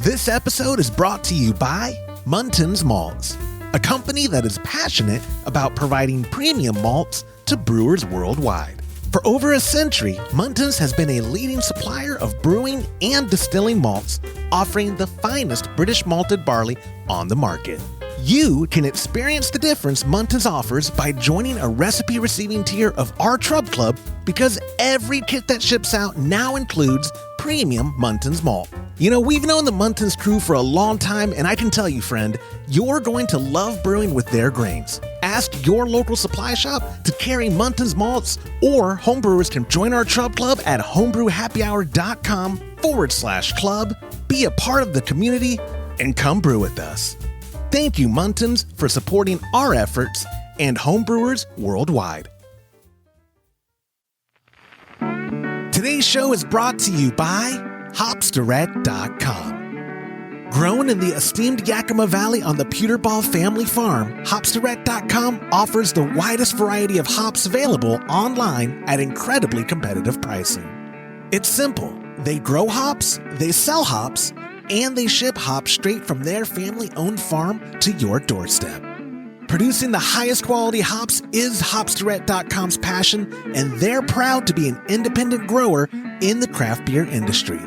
This episode is brought to you by Muntins Malts, a company that is passionate about providing premium malts to brewers worldwide. For over a century, Muntins has been a leading supplier of brewing and distilling malts, offering the finest British malted barley on the market. You can experience the difference Muntins offers by joining a recipe receiving tier of our Trub Club, because every kit that ships out now includes premium Muntins malt. You know, we've known the Muntins crew for a long time, and I can tell you, friend, you're going to love brewing with their grains. Ask your local supply shop to carry Muntins malts, or homebrewers can join our Trub Club at homebrewhappyhour.com/club, be a part of the community, and come brew with us. Thank you, Muntins, for supporting our efforts and homebrewers worldwide. Today's show is brought to you by hopsdirect.com. Grown in the esteemed Yakima Valley on the Peterball family farm, hopsdirect.com offers the widest variety of hops available online at incredibly competitive pricing. It's simple. They grow hops, they sell hops, and they ship hops straight from their family-owned farm to your doorstep. Producing the highest quality hops is hopsdirect.com's passion, and they're proud to be an independent grower in the craft beer industry.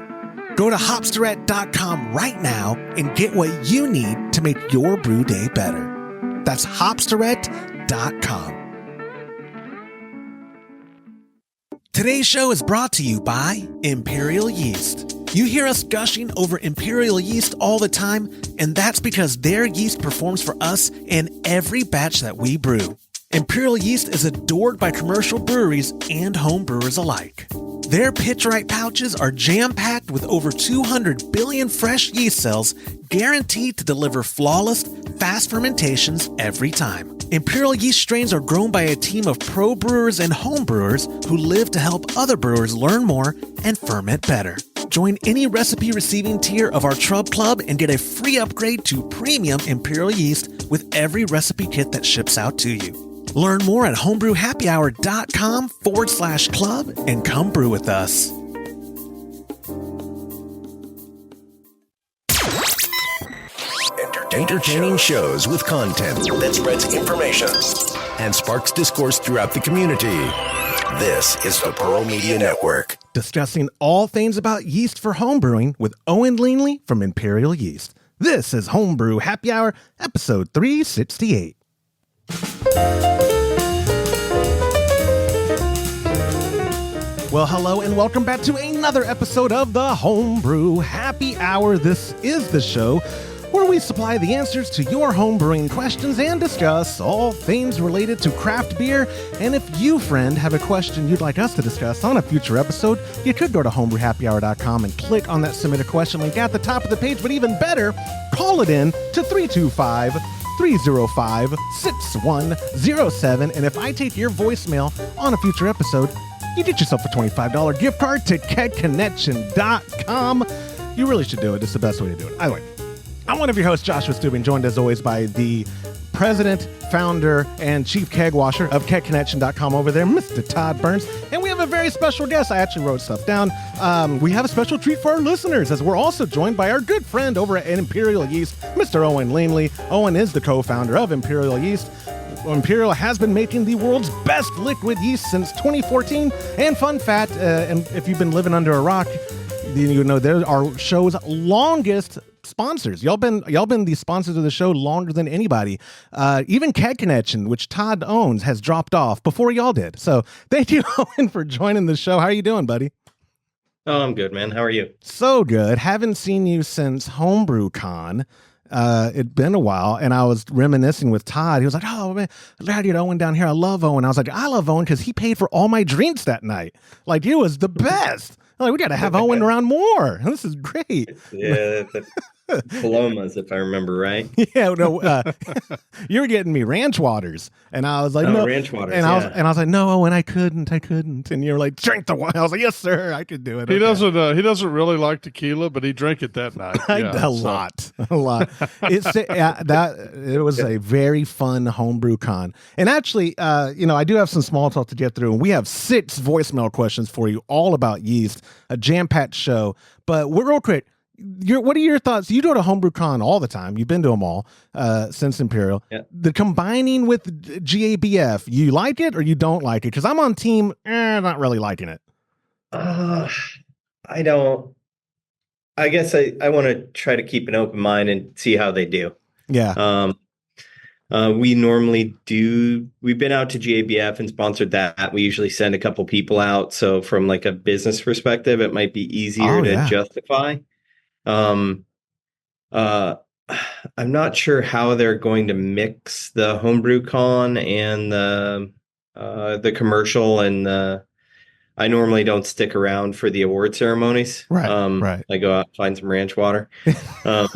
Go to hopsdirect.com right now and get what you need to make your brew day better. That's hopsdirect.com. Today's show is brought to you by Imperial Yeast. You hear us gushing over Imperial Yeast all the time, and that's because their yeast performs for us in every batch that we brew. Imperial Yeast is adored by commercial breweries and home brewers alike. Their pitch-right pouches are jam-packed with over 200 billion fresh yeast cells, guaranteed to deliver flawless, fast fermentations every time. Imperial Yeast strains are grown by a team of pro brewers and home brewers who live to help other brewers learn more and ferment better. Join any recipe receiving tier of our Trub Club and get a free upgrade to premium Imperial Yeast with every recipe kit that ships out to you. Learn more at homebrewhappyhour.com/club and come brew with us. Entertaining shows with content that spreads information and sparks discourse throughout the community. This is the Pearl Media Network. Discussing all things about yeast for homebrewing with Owen Lingley from Imperial Yeast. This is Homebrew Happy Hour, episode 368. Well, hello and welcome back to another episode of the Homebrew Happy Hour. This is the show where we supply the answers to your homebrewing questions and discuss all things related to craft beer. And if you, friend, have a question you'd like us to discuss on a future episode, you could go to homebrewhappyhour.com and click on that submit a question link at the top of the page. But even better, call it in to 325-305-6107. And if I take your voicemail on a future episode, you get yourself a $25 gift card to kegconnection.com. You really should do it. It's the best way to do it. Anyway, I'm one of your hosts, Joshua Stubing, joined as always by the president, founder, and chief keg washer of kegconnection.com over there, Mr. Todd Burns. And we have a very special guest. I actually wrote stuff down. We have a special treat for our listeners, as we're also joined by our good friend over at Imperial Yeast, Mr. Owen Lingley. Owen is the co-founder of Imperial Yeast. Imperial has been making the world's best liquid yeast since 2014. And fun fact, and if you've been living under a rock, you know they're our show's longest sponsors. Y'all been the sponsors of the show longer than anybody. Even Keg Connection, which Todd owns, has dropped off before y'all did. So thank you, Owen, for joining the show. How are you doing, buddy? Oh, I'm good, man. How are you? So good. Haven't seen you since HomebrewCon. It'd been a while, and I was reminiscing with Todd. He was like, "Oh man, glad you had Owen down here. I love Owen." I was like, "I love Owen because he paid for all my drinks that night. Like, he was the best." I'm like, we got to have Owen around more. This is great. Yeah, Palomas, if I remember right. Yeah, no, you were getting me ranch waters, and I was like, no, ranch waters. And I was like, no, Owen, I couldn't, and you were like, drink the wine. I was like, yes, sir, I could do it. He doesn't really like tequila, but he drank it that night. A lot. It was a very fun homebrew con, and actually, I do have some small talk to get through, and we have 6 voicemail questions for you, all about yeast, a jam-packed show. But real quick, what are your thoughts? You go to HomebrewCon all the time. You've been to them all since Imperial. Yeah. The combining with GABF, you like it or you don't like it? Because I'm on team, not really liking it. I don't. I guess I want to try to keep an open mind and see how they do. Yeah. We normally do. We've been out to GABF and sponsored that. We usually send a couple people out. So from like a business perspective, it might be easier to justify. I'm not sure how they're going to mix the HomebrewCon and the commercial, and I normally don't stick around for the award ceremonies. Right. I go out and find some ranch water. I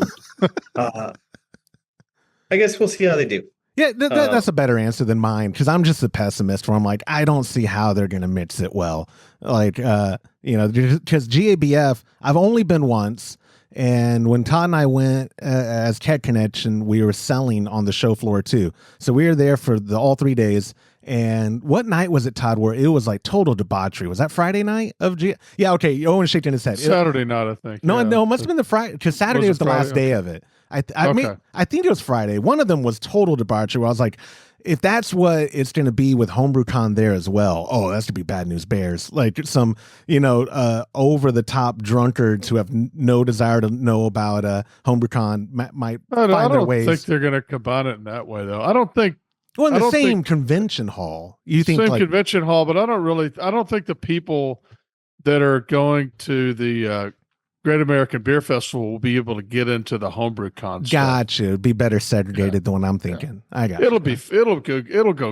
guguess we'll see how they do. Yeah, that's a better answer than mine, because I'm just a pessimist where I'm like, I don't see how they're going to mix it well. Like, because GABF, I've only been once. And when Todd and I went as Tech Connection, we were selling on the show floor too. So we were there for all 3 days. And what night was it, Todd, where it was like total debauchery? Was that Friday night of Yeah, okay. Owen shaking his head. Saturday night, I think. No, it must have been the Friday, because Saturday was the Friday? last day of it. I think it was Friday. One of them was total debauchery, where I was like, if that's what it's going to be with HomebrewCon there as well, that's going to be bad news bears. Like some, over the top drunkards who have no desire to know about HomebrewCon might find their ways. I don't think they're going to combine it in that way, though. I don't think. Well, in the same convention hall, you think same convention hall, but I don't think the people that are going to the Great American Beer Festival will be able to get into the HomebrewCon. Gotcha. It'd be better segregated than what I'm thinking. Yeah. I got it'll go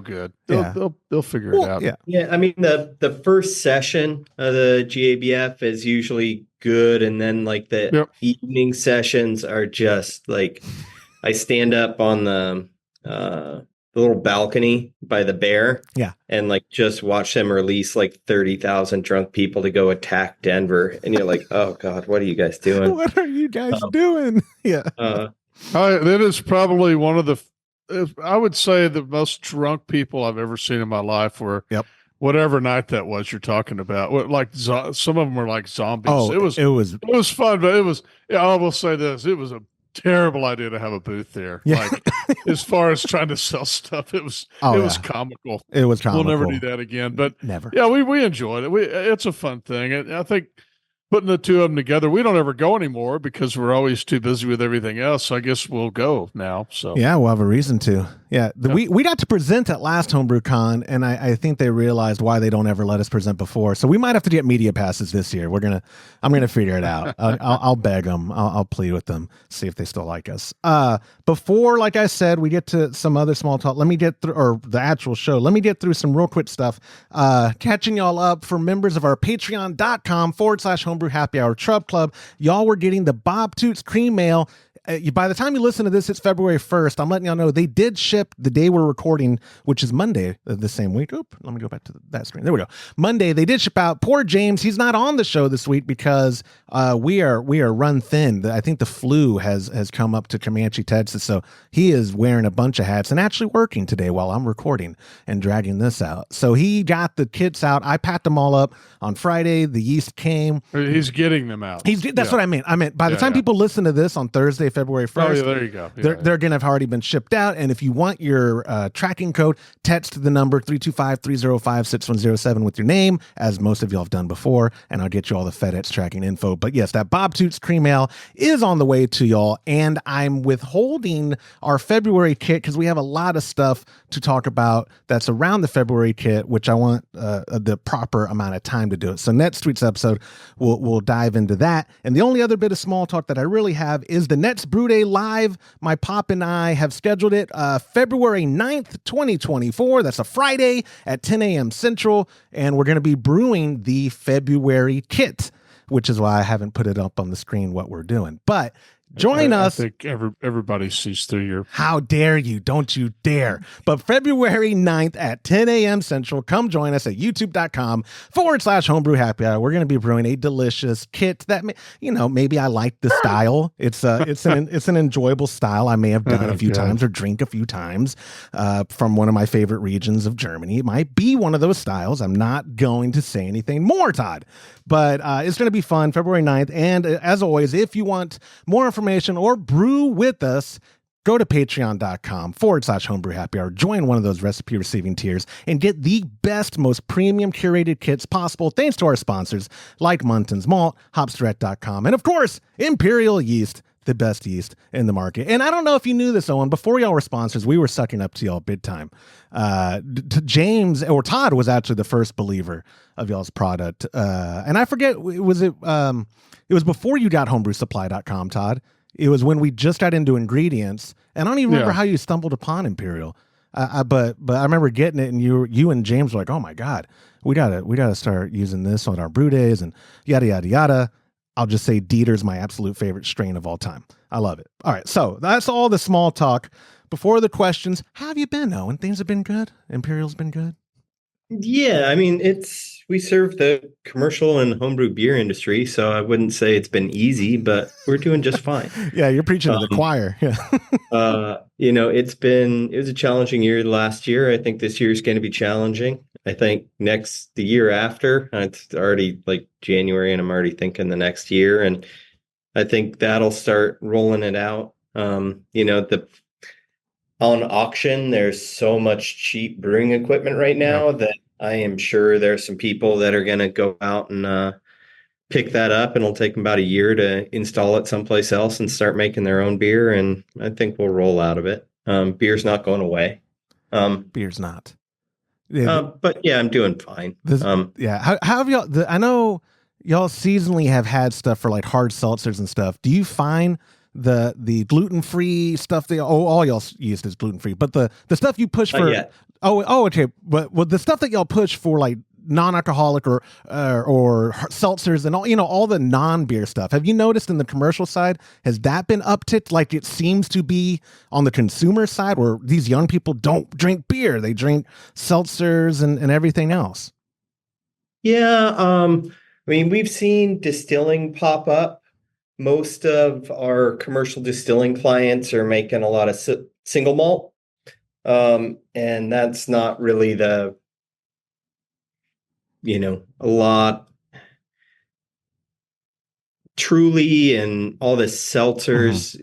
good. They'll figure it out. Yeah. I mean, the first session of the GABF is usually good, and then like the evening sessions are just like, I stand up on the little balcony by the bear, and like just watch them release like 30,000 drunk people to go attack Denver, and you're like, oh god, what are you guys doing? What are you guys doing? Yeah, that is probably one of the, I would say, the most drunk people I've ever seen in my life. Where whatever night that was you're talking about, like some of them were like zombies. Oh, it was fun, but it was. I will say this: it was a terrible idea to have a booth there. Yeah. Like, as far as trying to sell stuff, it was comical. It was comical. We'll never do that again. But never. Yeah, we enjoyed it. It's a fun thing. And I think putting the two of them together, we don't ever go anymore because we're always too busy with everything else. So I guess we'll go now. So yeah, we'll have a reason to. Yeah, we got to present at last HomebrewCon, and I think they realized why they don't ever let us present before. So we might have to get media passes this year. I'm gonna figure it out. I'll beg them. I'll plead with them. See if they still like us. Before, like I said, we get to some other small talk. Let me get through, or the actual show. Let me get through some real quick stuff. Catching y'all up for members of our Patreon.com/Homebrew Happy Hour Trub Club. Y'all were getting the Bob Toots Cream Ale. By the time you listen to this, it's February 1st. I'm letting y'all know they did ship the day we're recording, which is Monday the same week. Oop, let me go back to that screen. There we go. Monday, they did ship out. Poor James, he's not on the show this week because we are run thin. I think the flu has come up to Comanche, Texas, so he is wearing a bunch of hats and actually working today while I'm recording and dragging this out. So he got the kits out. I packed them all up on Friday. The yeast came. He's getting them out. That's what I meant. By the time people listen to this on Thursday, February 1st. Oh, yeah, there you go. They're going to have already been shipped out. And if you want your tracking code, text the number 325-305-6107 with your name, as most of y'all have done before, and I'll get you all the FedEx tracking info. But yes, that Bob Toots Cream Ale is on the way to y'all, and I'm withholding our February kit because we have a lot of stuff to talk about that's around the February kit, which I want the proper amount of time to do it. So next week's episode, we'll dive into that. And the only other bit of small talk that I really have is the Nets Brew Day Live. My pop and I have scheduled it February 9th, 2024. That's a Friday at 10 a.m. Central. And we're going to be brewing the February kit, which is why I haven't put it up on the screen what we're doing. But Join us. I think everybody sees through your. How dare you? Don't you dare. But February 9th at 10 a.m. Central, come join us at youtube.com/homebrew happy hour. We're going to be brewing a delicious kit that, maybe I like the style. It's an enjoyable style. I may have done a few times or drink a few times from one of my favorite regions of Germany. It might be one of those styles. I'm not going to say anything more, Todd. But it's going to be fun, February 9th. And as always, if you want more information or brew with us, go to patreon.com/homebrew happy hour. Join one of those recipe receiving tiers and get the best, most premium curated kits possible, thanks to our sponsors like Munton's Malt, hopsdirect.com, and of course, Imperial Yeast, the best yeast in the market. And I don't know if you knew this, Owen, before y'all were sponsors, we were sucking up to y'all big time. James or Todd was actually the first believer of y'all's product. And I forget, it was before you got homebrewsupply.com, Todd. It was when we just got into ingredients, and I don't even remember how you stumbled upon Imperial. But I remember getting it, and you and James were like, "Oh my God, we gotta start using this on our brew days," and yada yada yada. I'll just say Dieter's my absolute favorite strain of all time. I love it. All right, so that's all the small talk. Before the questions, how have you been, Owen? Things have been good? Imperial's been good? Yeah, I mean, we serve the commercial and homebrew beer industry, so I wouldn't say it's been easy, but we're doing just fine. Yeah, you're preaching to the choir. Yeah. It was a challenging year last year. I think this year is going to be challenging. I think the year after, it's already like January, and I'm already thinking the next year, and I think that'll start rolling it out. On auction, there's so much cheap brewing equipment right now that I am sure there's some people that are going to go out and pick that up, and it'll take them about a year to install it someplace else and start making their own beer. And I think we'll roll out of it. Beer's not going away. Beer's not. But yeah, I'm doing fine. How have y'all? I know y'all seasonally have had stuff for like hard seltzers and stuff. Do you find the gluten-free stuff all y'all yeast is gluten-free, but the stuff you push for okay, but the stuff that y'all push for like non-alcoholic or seltzers and all the non-beer stuff, have you noticed in the commercial side, has that been upticked like it seems to be on the consumer side, where these young people don't drink beer, they drink seltzers and everything else? We've seen distilling pop up. Most of our commercial distilling clients are making a lot of single malt, and that's not really a lot. Truly, and all the seltzers,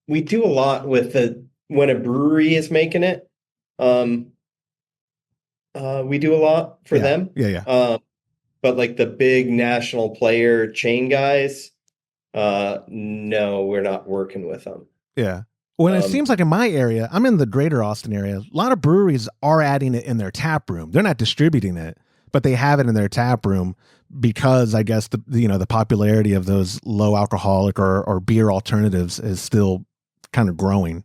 we do a lot with when a brewery is making it. We do a lot for them. But like the big national player chain guys, no, we're not working with them. Yeah. Well, it seems like in my area, I'm in the greater Austin area, a lot of breweries are adding it in their tap room. They're not distributing it, but they have it in their tap room because I guess the popularity of those low alcoholic or beer alternatives is still kind of growing.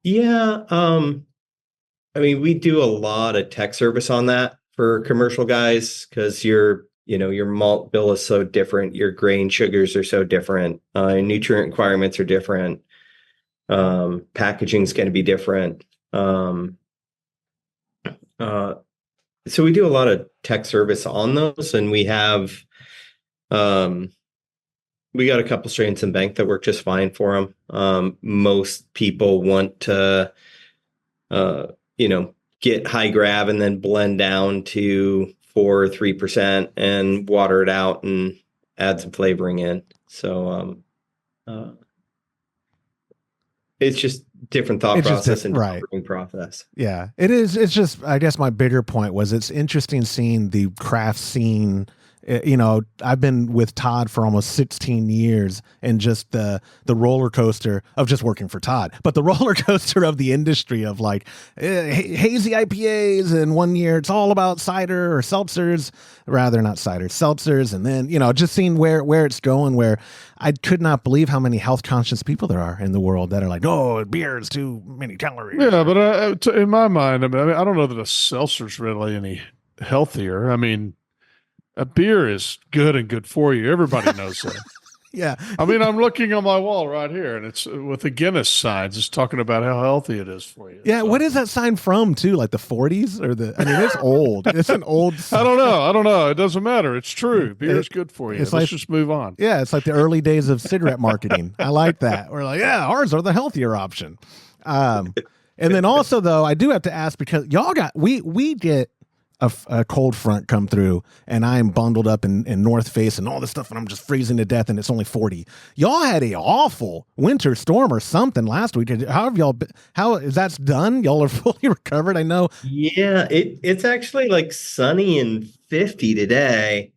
Yeah. We do a lot of tech service on that for commercial guys, because your malt bill is so different, your grain sugars are so different, nutrient requirements are different, packaging is going to be different. So we do a lot of tech service on those, and we got a couple strains in bank that work just fine for them. Most people want to get high grab and then blend down to 4 or 3% and water it out and add some flavoring in. So it's just different thought process and brewing process. Yeah, it is. It's just, I guess my bigger point was it's interesting seeing the craft scene. I've been with Todd for almost 16 years, and just the roller coaster of just working for Todd, but the roller coaster of the industry of like hazy IPAs, and 1 year it's all about cider or seltzers, seltzers. And then, just seeing where it's going, where I could not believe how many health conscious people there are in the world that are like, oh, beer is too many calories. Yeah. But in my mind, I don't know that a seltzer's really any healthier. A beer is good and good for you. Everybody knows that. Yeah. I mean, I'm looking on my wall right here, and it's with the Guinness signs. It's talking about how healthy it is for you. Yeah. So. What is that sign from too? Like the 40s or I mean, it's old. It's an old sign. I don't know. It doesn't matter. It's true. Beer is good for you. Let's just move on. Yeah. It's like the early days of cigarette marketing. I like that. We're like, yeah, ours are the healthier option. And then also though, I do have to ask because y'all we get a cold front come through and I'm bundled up in North Face and all this stuff and I'm just freezing to death and it's only 40. Y'all had a awful winter storm or something last week. How have y'all been, how is that done? Y'all are fully recovered? I know. Yeah, it's actually like sunny and 50 today.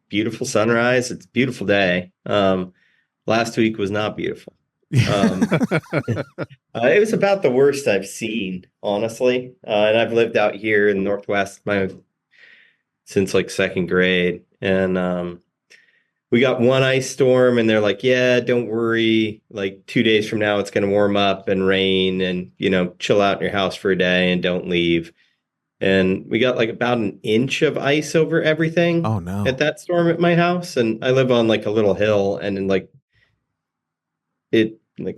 Beautiful sunrise. It's a beautiful day. Last week was not beautiful. It was about the worst I've seen, honestly. And I've lived out here in the Northwest since like second grade. And we got one ice storm and they're like, yeah, don't worry. Like 2 days from now, it's going to warm up and rain and, chill out in your house for a day and don't leave. And we got like about an inch of ice over everything. Oh no. At that storm at my house. And I live on like a little hill and then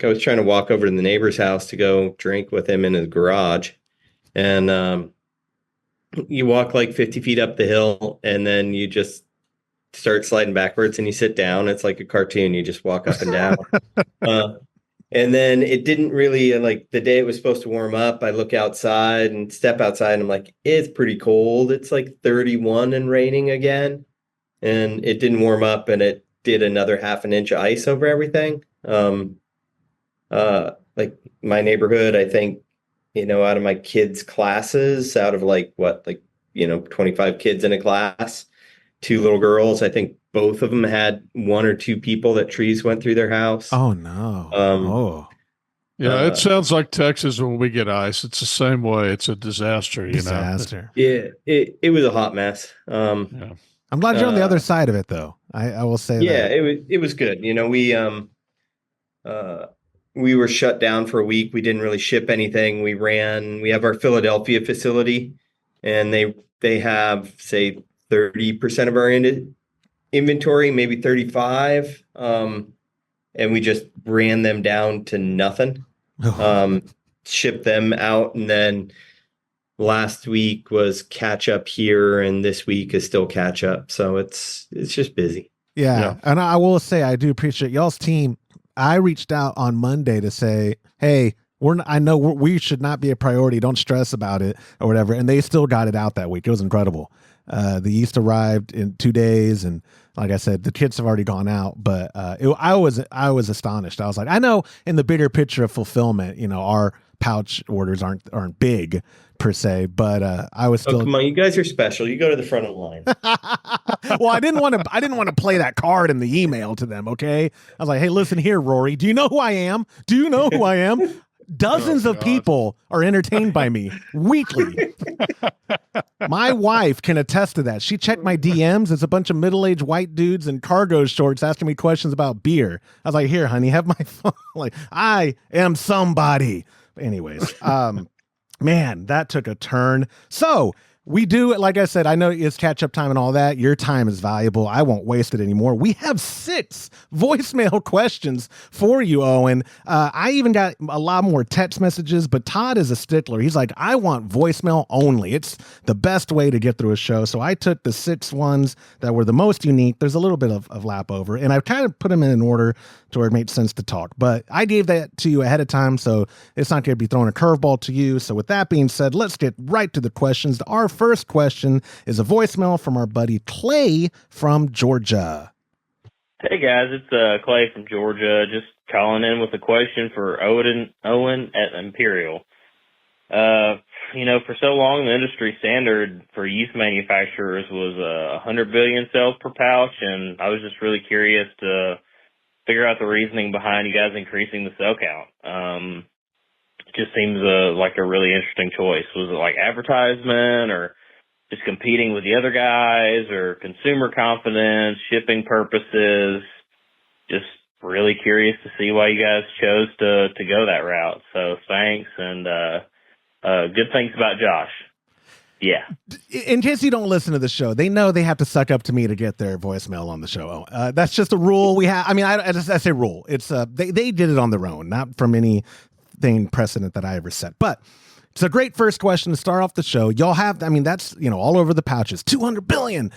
I was trying to walk over to the neighbor's house to go drink with him in his garage. And you walk like 50 feet up the hill and then you just start sliding backwards and you sit down. It's like a cartoon. You just walk up and down. And then it didn't really, like the day it was supposed to warm up, I look outside and step outside and I'm like, it's pretty cold. It's like 31 and raining again. And it didn't warm up and it did another half an inch of ice over everything. Like my neighborhood, I think, out of my kids' classes, out of 25 kids in a class, 2 little girls, I think both of them had 1 or 2 people that trees went through their house. Oh no. Yeah, it sounds like Texas when we get ice. It's the same way. It's a disaster, Disaster. Yeah, it was a hot mess. Yeah. I'm glad you're on the other side of it though. I will say yeah, that. it was good. We were shut down for a week. We didn't really ship anything. We have our Philadelphia facility and they have say 30% of our inventory, maybe 35. And we just ran them down to nothing. Shipped them out. And then last week was catch up here. And this week is still catch up. So it's just busy. Yeah. And I will say, I do appreciate y'all's team. I reached out on Monday to say, hey, we should not be a priority. Don't stress about it or whatever. And they still got it out that week. It was incredible. The yeast arrived in 2 days. And like I said, the kits have already gone out, but I was astonished. I was like, I know in the bigger picture of fulfillment, our pouch orders aren't big per se, but I was still. Oh, come on, you guys are special. You go to the front of the line. Well, I didn't want to play that card in the email to them. Okay, I was like, hey, listen here, Rory. Do you know who I am? Do you know who I am? Dozens of people are entertained by me weekly. My wife can attest to that. She checked my DMs. It's a bunch of middle-aged white dudes in cargo shorts asking me questions about beer. I was like, here, honey, have my phone. Like, I am somebody. Anyways, man, that took a turn. So we do, like I said, I know it's catch up time and all that. Your time is valuable. I won't waste it anymore. We have 6 voicemail questions for you, Owen. I even got a lot more text messages, but Todd is a stickler. He's like, I want voicemail only. It's the best way to get through a show. So I took the 6 ones that were the most unique. There's a little bit of lap over, and I've kind of put them in an order to where it made sense to talk. But I gave that to you ahead of time, so it's not going to be throwing a curveball to you. So with that being said, let's get right to the questions. Our first question is a voicemail from our buddy Clay from Georgia. Hey guys, it's Clay from Georgia. Just calling in with a question for Owen at Imperial. For so long, the industry standard for yeast manufacturers was 100 billion cells per pouch, and I was just really curious to figure out the reasoning behind you guys increasing the cell count. It just seems like a really interesting choice. Was it like advertisement or just competing with the other guys or consumer confidence, shipping purposes? Just really curious to see why you guys chose to go that route. So thanks, and good things about Josh. Yeah. In case you don't listen to the show, they know they have to suck up to me to get their voicemail on the show. That's just a rule we have. I mean, I say rule. It's they did it on their own, not from anything precedent that I ever set. But it's a great first question to start off the show. Y'all have, I mean, that's, all over the pouches, 200 billion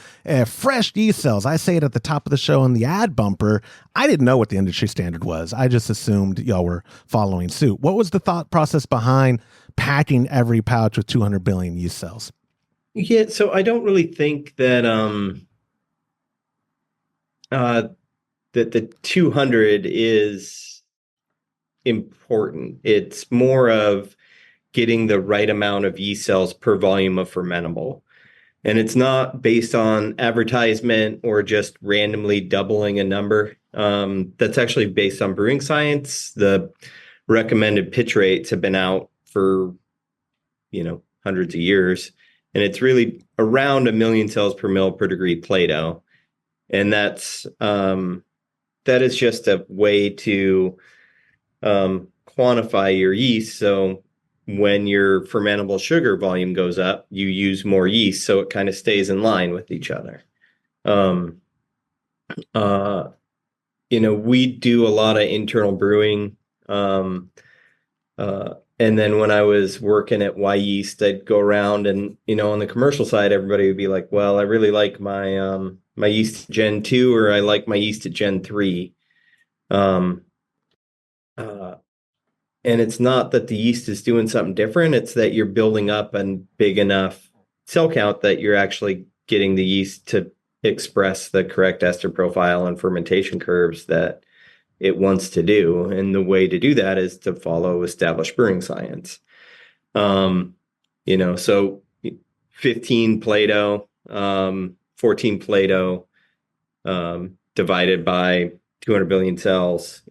fresh yeast cells. I say it at the top of the show in the ad bumper. I didn't know what the industry standard was. I just assumed y'all were following suit. What was the thought process behind packing every pouch with 200 billion yeast cells? Yeah, so I don't really think that that the 200 is important. It's more of getting the right amount of yeast cells per volume of fermentable. And it's not based on advertisement or just randomly doubling a number. That's actually based on brewing science. The recommended pitch rates have been out for, hundreds of years. And it's really around 1 million cells per mil per degree Plato. And that is just a way to quantify your yeast. So when your fermentable sugar volume goes up, you use more yeast, so it kind of stays in line with each other. We do a lot of internal brewing. And then when I was working at Y Yeast, I'd go around and, on the commercial side, everybody would be like, well, I really like my my yeast Gen 2, or I like my yeast at Gen 3. And it's not that the yeast is doing something different. It's that you're building up a big enough cell count that you're actually getting the yeast to express the correct ester profile and fermentation curves that it wants to do. And the way to do that is to follow established brewing science. So 15 Plato, 14 Plato, divided by 200 billion cells,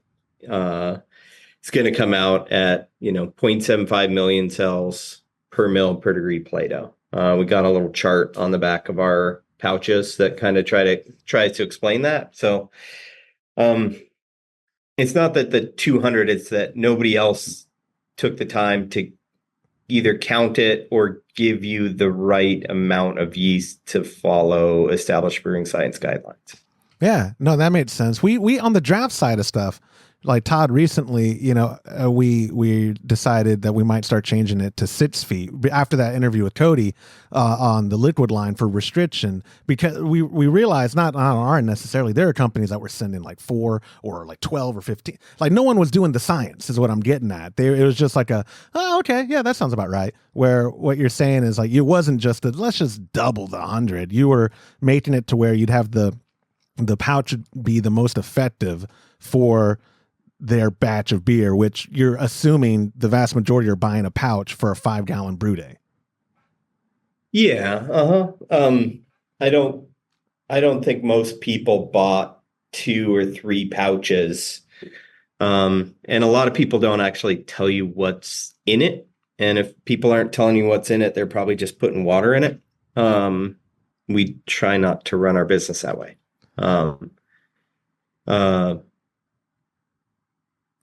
it's going to come out at, 0.75 million cells per mil per degree Plato. We got a little chart on the back of our pouches that kind of tries to explain that. So, it's not that the 200, it's that nobody else took the time to either count it or give you the right amount of yeast to follow established brewing science guidelines. Yeah, no, that makes sense. We on the draft side of stuff, like Todd recently, we decided that we might start changing it to 6 feet after that interview with Cody on the liquid line for restriction, because we realized not on our end necessarily, there are companies that were sending like 4 or like 12 or 15. Like no one was doing the science is what I'm getting at. It was just like okay, yeah, that sounds about right. Where what you're saying is like, it wasn't just let's just double the 100. You were making it to where you'd have the pouch be the most effective for their batch of beer, which you're assuming the vast majority are buying a pouch for a 5-gallon brew day. Yeah. I don't think most people bought 2 or 3 pouches. And a lot of people don't actually tell you what's in it. And if people aren't telling you what's in it, they're probably just putting water in it. We try not to run our business that way.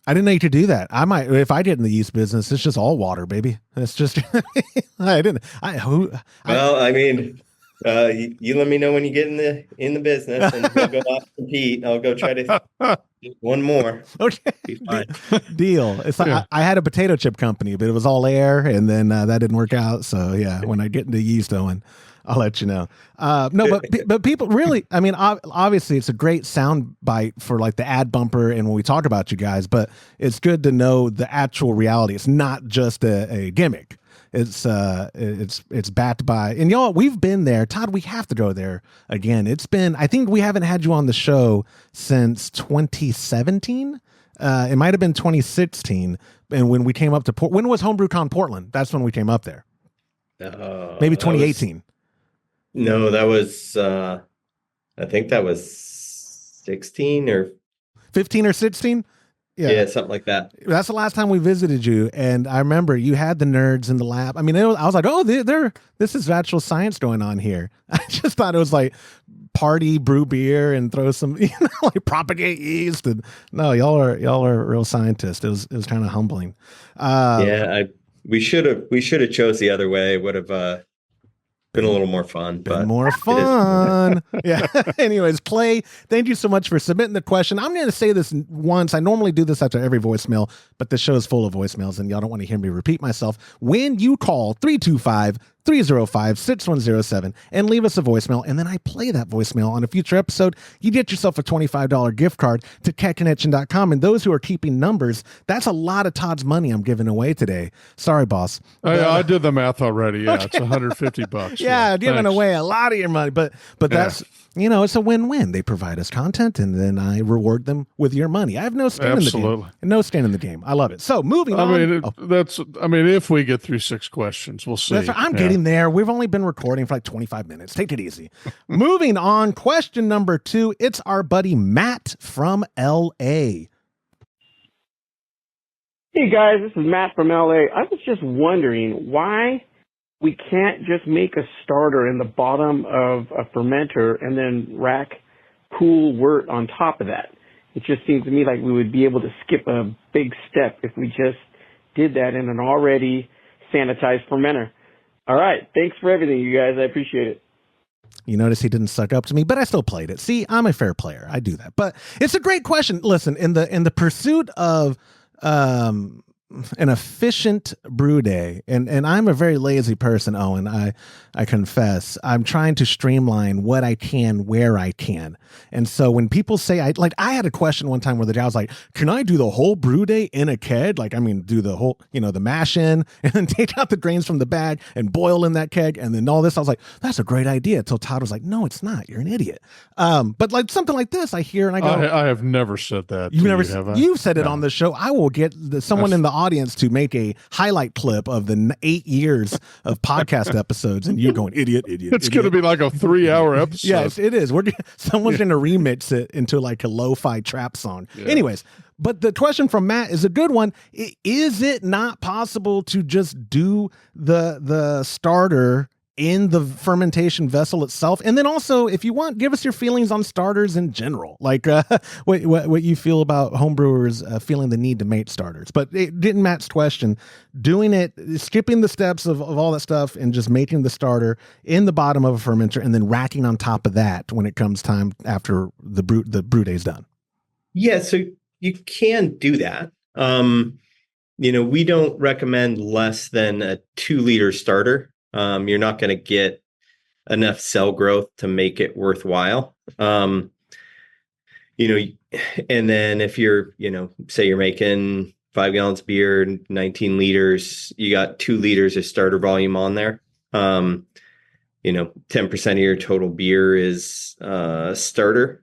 I didn't know you could do that. I might, if I get in the yeast business, it's just all water, baby. It's just, you let me know when you get in the business, and we'll go off compete. I'll go try to do one more. Okay. Be fine. Deal. It's like, I had a potato chip company, but it was all air, and then that didn't work out. So yeah, when I get into yeast, Owen, I'll let you know. But people really, I mean, obviously it's a great sound bite for like the ad bumper and when we talk about you guys, but it's good to know the actual reality. It's not just a gimmick. It's backed by, and y'all, we've been there. Todd, we have to go there again. I think we haven't had you on the show since 2017. It might've been 2016. And when we came up to when was HomebrewCon Portland? That's when we came up there. Maybe 2018. No, that was, I think that was 16 or 15 or 16. Yeah, something like that. That's the last time we visited you. And I remember you had the nerds in the lab. I mean, I was like, oh, this is actual science going on here. I just thought it was like party, brew beer and throw some, like propagate yeast. And no, y'all are real scientists. It was kind of humbling. We should have chose the other way. Would have been a little more fun. Been more fun. Yeah. Anyways, Clay, thank you so much for submitting the question. I'm going to say this once. I normally do this after every voicemail, but the show is full of voicemails and y'all don't want to hear me repeat myself. When you call 325-305-6107 and leave us a voicemail, and then I play that voicemail on a future episode, you get yourself a $25 gift card to catconnection.com. And those who are keeping numbers, that's a lot of Todd's money I'm giving away today. Sorry, boss. I did the math already. Yeah, okay. It's $150. Yeah, giving away a lot of your money, but that's, it's a win-win. They provide us content, and then I reward them with your money. I have no skin in the game. No skin in the game. I love it. So moving on. If we get through 6 questions, we'll see. That's right. I'm getting there. We've only been recording for like 25 minutes. Take it easy. Moving on. Question number 2. It's our buddy Matt from L.A. Hey guys, this is Matt from LA. I was just wondering why we can't just make a starter in the bottom of a fermenter and then rack cool wort on top of that. It just seems to me like we would be able to skip a big step if we just did that in an already sanitized fermenter. All right, thanks for everything, you guys. I appreciate it. You notice he didn't suck up to me, but I still played it. See, I'm a fair player. I do that. But it's a great question. Listen, in the pursuit of an efficient brew day, and I'm a very lazy person, Owen, I confess. I'm trying to streamline what I can where I can. And so when people say, I had a question one time where the guy was like, can I do the whole brew day in a keg? Do the whole, the mash in and then take out the grains from the bag and boil in that keg and then all this. I was like, that's a great idea. Until Todd was like, no, it's not. You're an idiot. But like something like this, I hear and I go, I have never said that. You've said it on the show. I will get someone in the audience to make a highlight clip of the 8 years of podcast episodes, and you going idiot. It's going to be like a 3-hour episode. Yes, it is. Someone's going to remix it into like a lo-fi trap song. Yeah. Anyways, but the question from Matt is a good one. Is it not possible to just do the starter in the fermentation vessel itself? And then also, if you want, give us your feelings on starters in general, like what you feel about homebrewers feeling the need to make starters. But didn't Matt's question, doing it, skipping the steps of all that stuff and just making the starter in the bottom of a fermenter and then racking on top of that when it comes time after the brew day's done. Yeah, so you can do that. We don't recommend less than a 2-liter starter. You're not going to get enough cell growth to make it worthwhile. And then if you're, say you're making 5 gallons of beer, 19 liters, you got 2 liters of starter volume on there. 10% of your total beer is starter.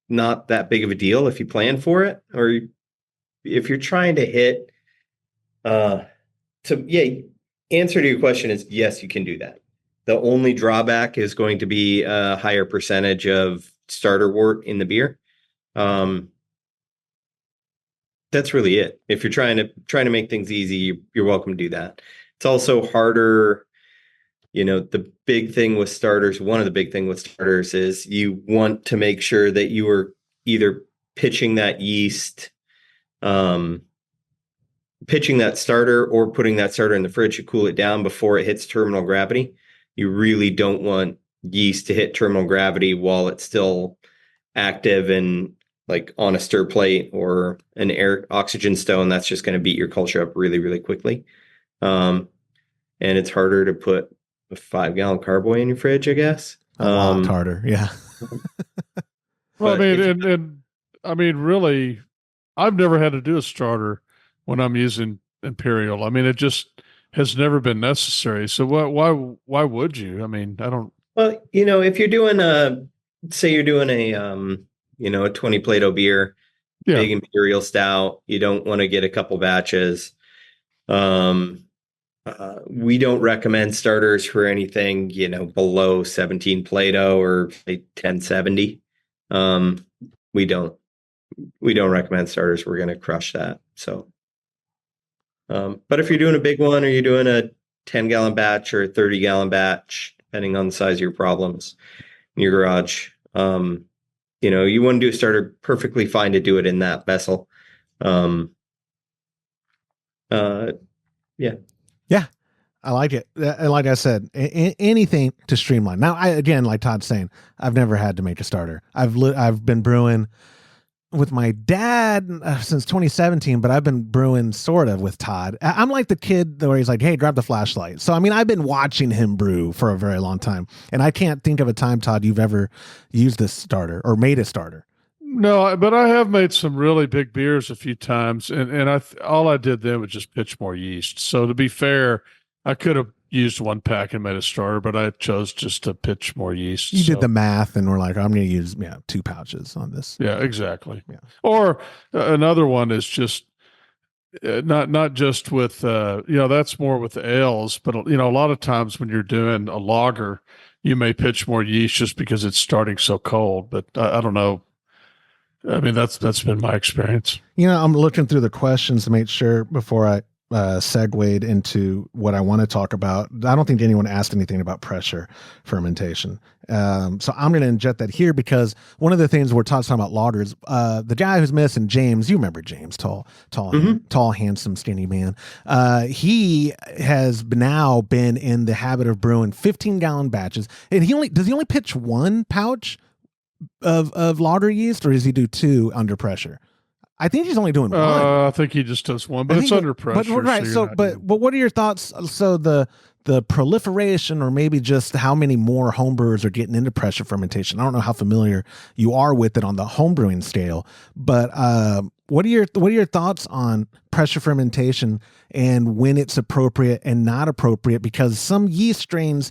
Not that big of a deal if you plan for it, or if you're trying to hit. Answer to your question is yes, you can do that. The only drawback is going to be a higher percentage of starter wort in the beer. That's really it. If you're trying to make things easy, you're welcome to do that. It's also harder. The big thing with starters, one of the big thing with starters is you want to make sure that you are either pitching that yeast, pitching that starter or putting that starter in the fridge to cool it down before it hits terminal gravity. You really don't want yeast to hit terminal gravity while it's still active and like on a stir plate or an air oxygen stone. That's just going to beat your culture up really, really quickly. And it's harder to put a 5-gallon carboy in your fridge, I guess. A lot harder. Yeah. Well, really, I've never had to do a starter when I'm using Imperial. It just has never been necessary. So why would you? I don't. Well, if you're doing say you're doing a 20 Plato beer, big Imperial stout, you don't want to get a couple batches. We don't recommend starters for anything, below 17 Plato or 1070. We don't recommend starters. We're going to crush that. So, but if you're doing a big one or you're doing a 10-gallon batch or a 30-gallon batch, depending on the size of your problems in your garage, you want to do a starter, perfectly fine to do it in that vessel. Yeah. Yeah. I like it. Like I said, anything to streamline. Now, again, like Todd's saying, I've never had to make a starter. I've been brewing with my dad since 2017, but I've been brewing sort of with Todd. I'm like the kid where he's like, hey, grab the flashlight. So, I mean, I've been watching him brew for a very long time. And I can't think of a time, Todd, you've ever used this starter or made a starter. No, but I have made some really big beers a few times. And all I did then was just pitch more yeast. So to be fair, I could have used one pack and made a starter, but I chose just to pitch more yeast. You did the math and we're like, I'm going to use 2 pouches on this. Yeah, exactly. Yeah. Or another one is just not just with, that's more with the ales, but, a lot of times when you're doing a lager, you may pitch more yeast just because it's starting so cold, but I don't know. I mean, that's been my experience. I'm looking through the questions to make sure before I segued into what I want to talk about. I don't think anyone asked anything about pressure fermentation. So I'm going to inject that here because one of the things we're talking about lagers, the guy who's missing, James, you remember James, tall, handsome, skinny man. He has now been in the habit of brewing 15-gallon batches. And does he only pitch 1 pouch of lager yeast, or does he do 2 under pressure? I think he's only doing 1. I think he just does 1, but it's under pressure. But, right. But what are your thoughts? So the proliferation, or maybe just how many more homebrewers are getting into pressure fermentation? I don't know how familiar you are with it on the homebrewing scale, but what are your thoughts on pressure fermentation and when it's appropriate and not appropriate? Because some yeast strains,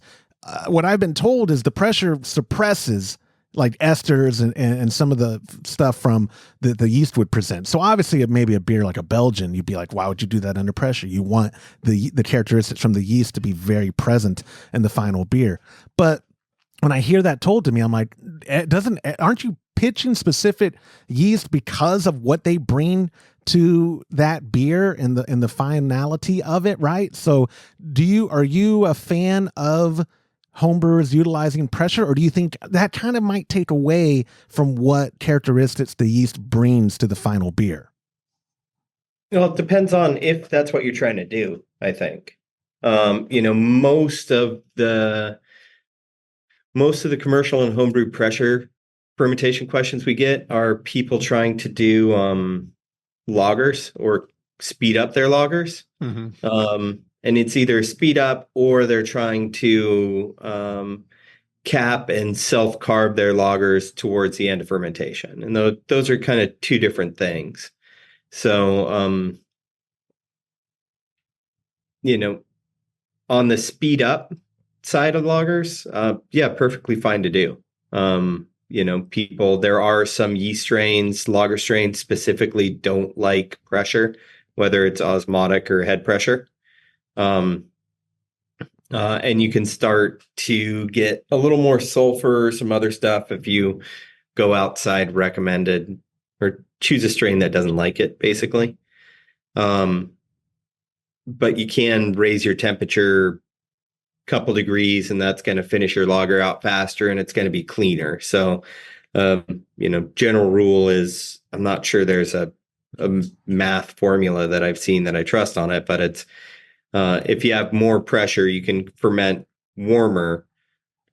what I've been told is the pressure suppresses like esters and some of the stuff from the yeast would present. So obviously maybe a beer like a Belgian, you'd be like, why would you do that under pressure? You want the characteristics from the yeast to be very present in the final beer. But when I hear that told to me, I'm like, aren't you pitching specific yeast because of what they bring to that beer and the finality of it, right? So are you a fan of homebrewers utilizing pressure, or do you think that kind of might take away from what characteristics the yeast brings to the final beer? Well, it depends on if that's what you're trying to do, I think. Most of the commercial and homebrew pressure fermentation questions we get are people trying to do lagers or speed up their lagers. Mm-hmm. And it's either speed up or they're trying to cap and self-carb their lagers towards the end of fermentation. And those are kind of 2 different things. So, on the speed up side of lagers, perfectly fine to do. There are some yeast strains, lager strains specifically don't like pressure, whether it's osmotic or head pressure. And you can start to get a little more sulfur, some other stuff if you go outside recommended or choose a strain that doesn't like it, basically. But you can raise your temperature a couple degrees, and that's going to finish your lager out faster, and it's going to be cleaner. So, general rule is, I'm not sure there's a math formula that I've seen that I trust on it, but it's, if you have more pressure, you can ferment warmer,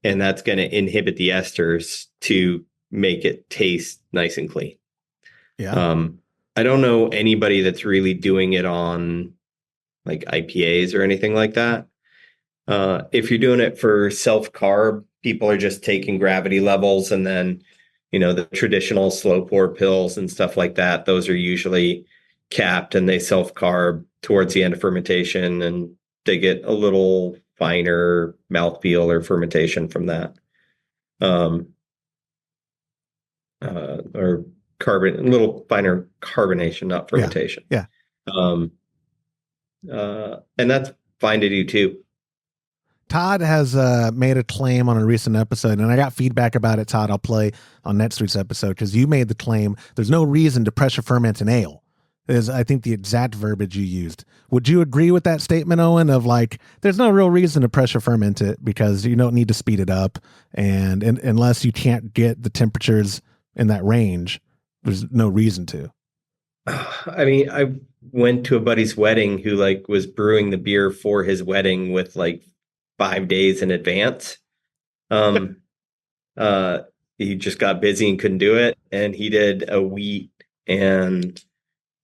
and that's going to inhibit the esters to make it taste nice and clean. Yeah. I don't know anybody that's really doing it on like IPAs or anything like that. If you're doing it for self-carb, people are just taking gravity levels, and then, the traditional slow pour pills and stuff like that, those are usually capped and they self-carb towards the end of fermentation, and they get a little finer mouthfeel or fermentation from that. Or a little finer carbonation, not fermentation. Yeah. And that's fine to do too. Todd has made a claim on a recent episode, and I got feedback about it, Todd. I'll play on next week's episode, because you made the claim there's no reason to pressure ferment an ale. Is, I think, the exact verbiage you used. Would you agree with that statement, Owen, of like, there's no real reason to pressure ferment it because you don't need to speed it up, and unless you can't get the temperatures in that range, there's no reason to. I mean, I went to a buddy's wedding who like was brewing the beer for his wedding with like 5 days in advance. Um, he just got busy and couldn't do it, and he did a wheat and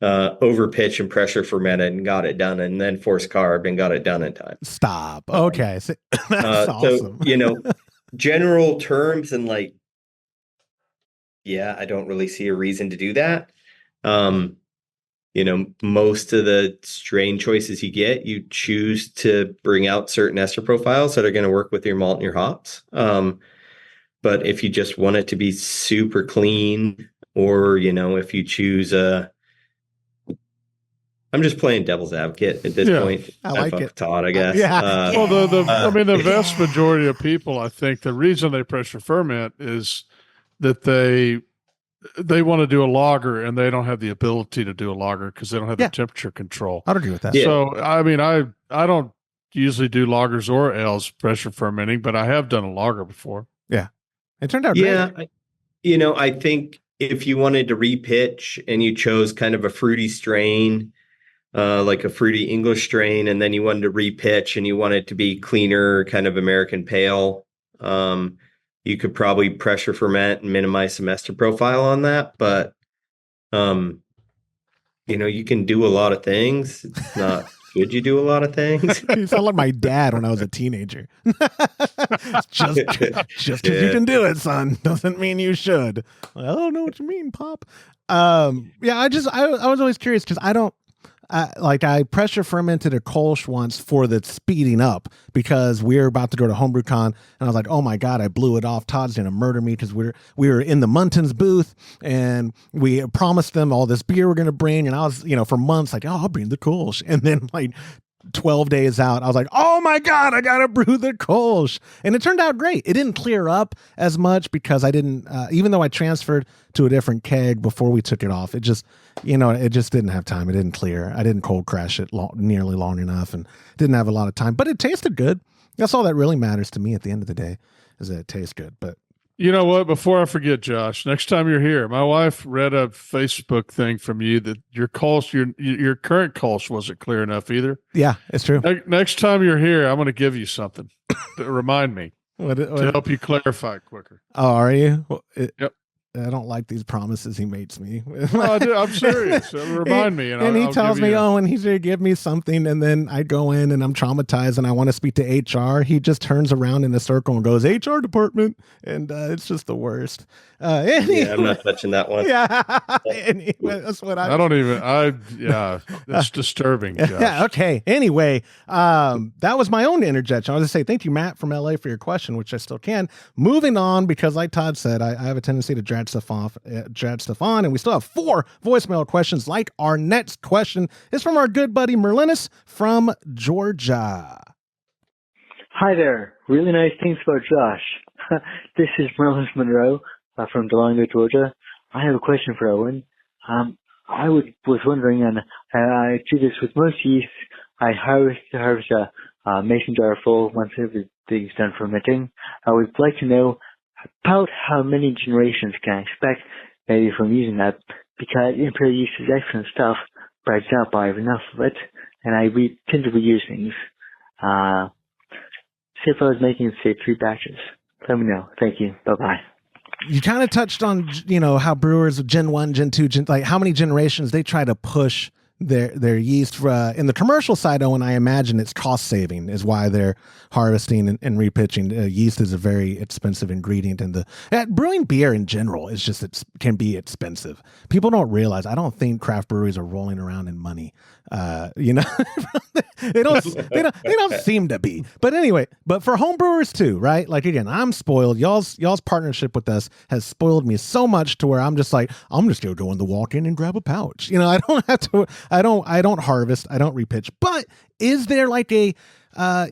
over pitch and pressure fermented and got it done, and then forced carb and got it done in time. Stop. Okay, that's awesome. So general terms and like, yeah, I don't really see a reason to do that. Most of the strain choices you get, you choose to bring out certain ester profiles that are going to work with your malt and your hops. But if you just want it to be super clean, or, if you choose I'm just playing devil's advocate at this point. I like it. Todd, I guess. Yeah. Well, the vast majority of people, I think the reason they pressure ferment is that they want to do a lager and they don't have the ability to do a lager because they don't have the temperature control. I'd agree with that. Yeah. So, I mean, I don't usually do lagers or ales pressure fermenting, but I have done a lager before. Yeah. It turned out great. Yeah. I think if you wanted to repitch and you chose kind of a fruity strain, like a fruity English strain, and then you wanted to repitch and you want it to be cleaner, kind of American pale, you could probably pressure ferment and minimize some ester profile on that. But, you can do a lot of things. It's not good you do a lot of things. You sound like my dad when I was a teenager. just because you can do it, son, doesn't mean you should. I don't know what you mean, Pop. I was always curious because I pressure fermented a Kolsch once for the speeding up because we were about to go to HomebrewCon, and I was like, oh my God, I blew it off. Todd's going to murder me because we were in the Muntins booth and we promised them all this beer we're going to bring. And I was, for months like, oh, I'll bring the Kolsch. And then like 12 days out, I was like, oh my God, I got to brew the Kolsch. And it turned out great. It didn't clear up as much because I didn't, even though I transferred to a different keg before we took it off, it just, it just didn't have time. It didn't clear. I didn't cold crash it nearly long enough and didn't have a lot of time, but it tasted good. That's all that really matters to me at the end of the day, is that it tastes good. But you know what? Before I forget, Josh, next time you're here, my wife read a Facebook thing from you that your Kolsch, your current Kolsch wasn't clear enough either. Yeah, it's true. Next time you're here, I'm going to give you something to remind me to help you clarify quicker. Oh, are you? Well, yep. I don't like these promises he makes me. I'm serious. Remind me. And he tells me, and he's going to give me something. And then I go in and I'm traumatized and I want to speak to HR. He just turns around in a circle and goes, HR department. And it's just the worst. Yeah, I'm not touching that one. Yeah. Anyway, that's what that's disturbing. Josh. Yeah. Okay. Anyway, that was my own interjection. I was going to say, thank you, Matt from LA, for your question, which I still can. Moving on, because like Todd said, I have a tendency to drag stuff on, and we still have 4 voicemail questions. Like our next question is from our good buddy Merlinus from Georgia. Hi there. Really nice things about Josh. This is Merlinus Monroe from Delongo, Georgia. I have a question for Owen. I was wondering, and I do this with most yeast. I harvest a mason jar full once everything's done fermenting. I would like to know about how many generations can I expect maybe from using that, because Imperial Yeast is excellent stuff, but I doubt I have enough of it, and I tend to reuse things. See if I was making, say, 3 batches. Let me know. Thank you. Bye-bye. You kind of touched on, how brewers, Gen 1, Gen 2, like how many generations they try to push their yeast in the commercial side. Owen, I imagine it's cost saving is why they're harvesting and repitching. Yeast is a very expensive ingredient, and brewing beer in general is just can be expensive. People don't realize. I don't think craft breweries are rolling around in money. They don't seem to be. But anyway, but for home brewers too, right? Like again, I'm spoiled. Y'all's partnership with us has spoiled me so much to where I'm just like, I'm just gonna go in the walk-in and grab a pouch. I don't have to. I don't harvest. I don't repitch. But is there like a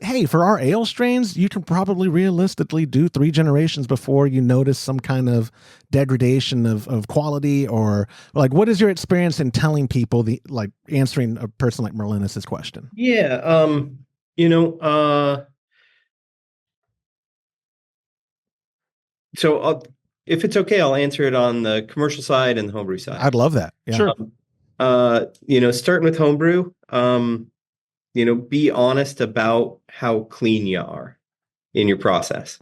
hey, for our ale strains, you can probably realistically do 3 generations before you notice some kind of degradation of quality, or like, what is your experience in telling people answering a person like Merlinus's question? Yeah. So if it's okay, I'll answer it on the commercial side and the homebrew side. I'd love that. Yeah. Sure. starting with homebrew, be honest about how clean you are in your process.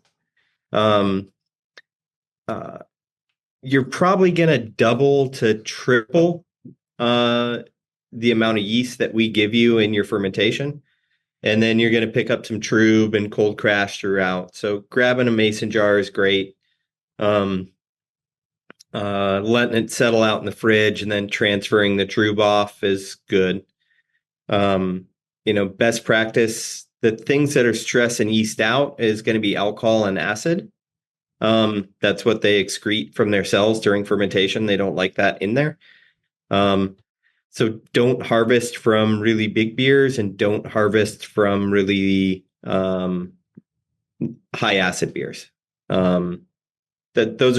You're probably going to double to triple the amount of yeast that we give you in your fermentation. And then you're going to pick up some trub and cold crash throughout. So grabbing a mason jar is great. Letting it settle out in the fridge and then transferring the trub off is good. Best practice, the things that are stressing yeast out is going to be alcohol and acid. That's what they excrete from their cells during fermentation. They don't like that in there. So don't harvest from really big beers and don't harvest from really high acid beers. Those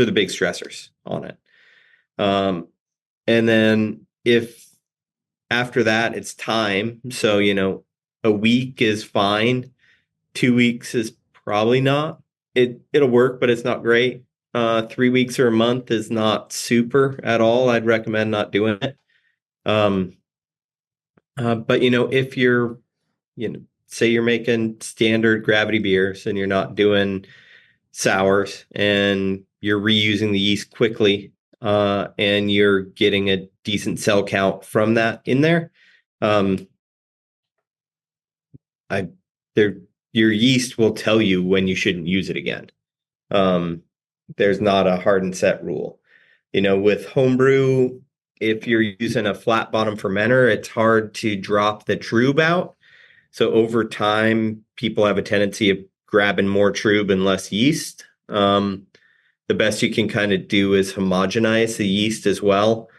are the big stressors on it. And then if after that it's time, so a week is fine. 2 weeks is probably not. It'll work, but it's not great. 3 weeks or a month is not super at all. I'd recommend not doing it. But if you're, say you're making standard gravity beers and you're not doing sours and you're reusing the yeast quickly, and you're getting a decent cell count from that in there, your yeast will tell you when you shouldn't use it again. There's not a hard and set rule. With homebrew, if you're using a flat bottom fermenter, it's hard to drop the trub out. So over time, people have a tendency of grabbing more trub and less yeast. The best you can kind of do is homogenize the yeast as well.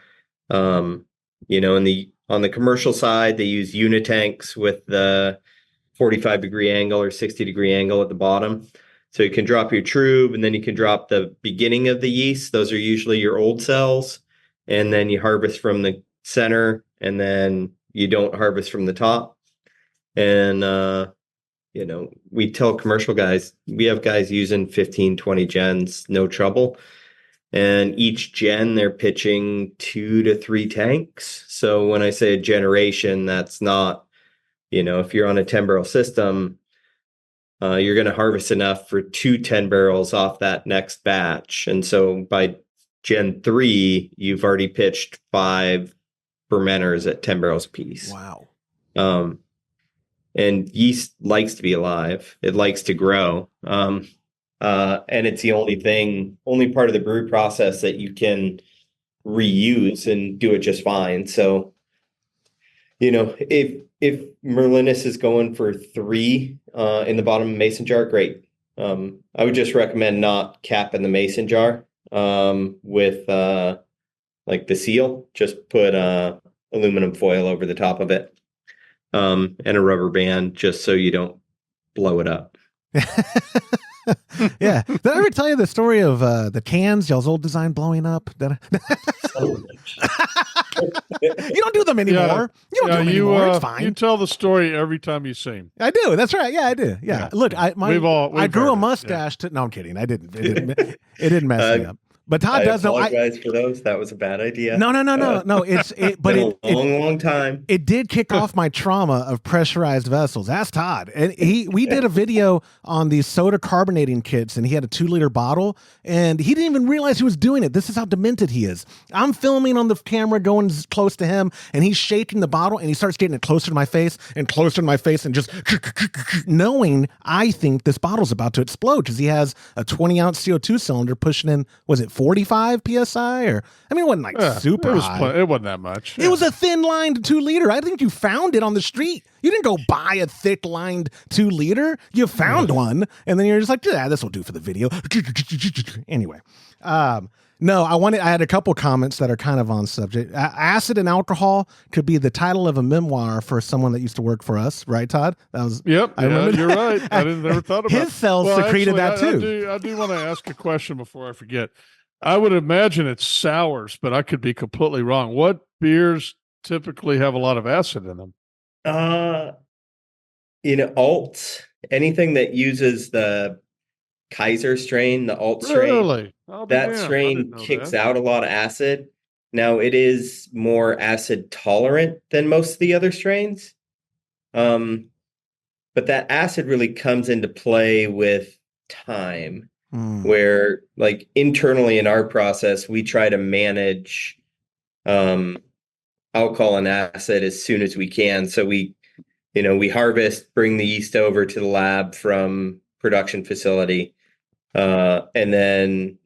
On the commercial side, they use unitanks with the 45-degree angle or 60-degree angle at the bottom. So you can drop your trub and then you can drop the beginning of the yeast. Those are usually your old cells. And then you harvest from the center and then you don't harvest from the top. And, we tell commercial guys, we have guys using 15, 20 gens, no trouble. And each gen, they're pitching 2 to 3 tanks. So when I say a generation, that's not, if you're on a 10-barrel system, you're going to harvest enough for 2 10 barrels off that next batch. And so by Gen 3, you've already pitched 5 fermenters at 10 barrels apiece. Wow. And yeast likes to be alive. It likes to grow. And it's the only part of the brew process that you can reuse and do it just fine. So, if Merlinus is going for 3 in the bottom mason jar, great. I would just recommend not capping the mason jar with like the seal. Just put aluminum foil over the top of it and a rubber band just so you don't blow it up. Yeah. Did I ever tell you the story of the cans, y'all's old design blowing up? You don't do them anymore. You don't do them anymore. It's fine. You tell the story every time you sing. I do. That's right. Yeah, I do. Yeah. Look, I grew a mustache. Yeah. No, I'm kidding. I didn't. It didn't mess me up. But Todd does know. I apologize for those. That was a bad idea. No. But a long time. It did kick off my trauma of pressurized vessels. Ask Todd. And we did a video on these soda carbonating kits, and he had a 2-liter bottle, and he didn't even realize he was doing it. This is how demented he is. I'm filming on the camera, going close to him, and he's shaking the bottle, and he starts getting it closer to my face, and just knowing I think this bottle's about to explode because he has a 20-ounce CO2 cylinder pushing in. Was it 45 psi? Or it wasn't like super high. It wasn't that much. It was a thin-lined 2-liter. I think you found it on the street. You didn't go buy a thick-lined 2-liter. You found one, and then you're just like, yeah, this will do for the video. Anyway, no, I had a couple comments that are kind of on subject. Acid and alcohol could be the title of a memoir for someone that used to work for us, right, Todd? That was. Yep. You're right. I never thought about his cells secreted that too. I do want to ask a question before I forget. I would imagine it's sours, but I could be completely wrong. What beers typically have a lot of acid in them? Alts, anything that uses the Kaiser strain, the alt strain, really? that strain kicks out a lot of acid. Now it is more acid tolerant than most of the other strains. But that acid really comes into play with time, where like internally in our process, we try to manage alcohol and acid as soon as we can. So we harvest, bring the yeast over to the lab from production facility, and then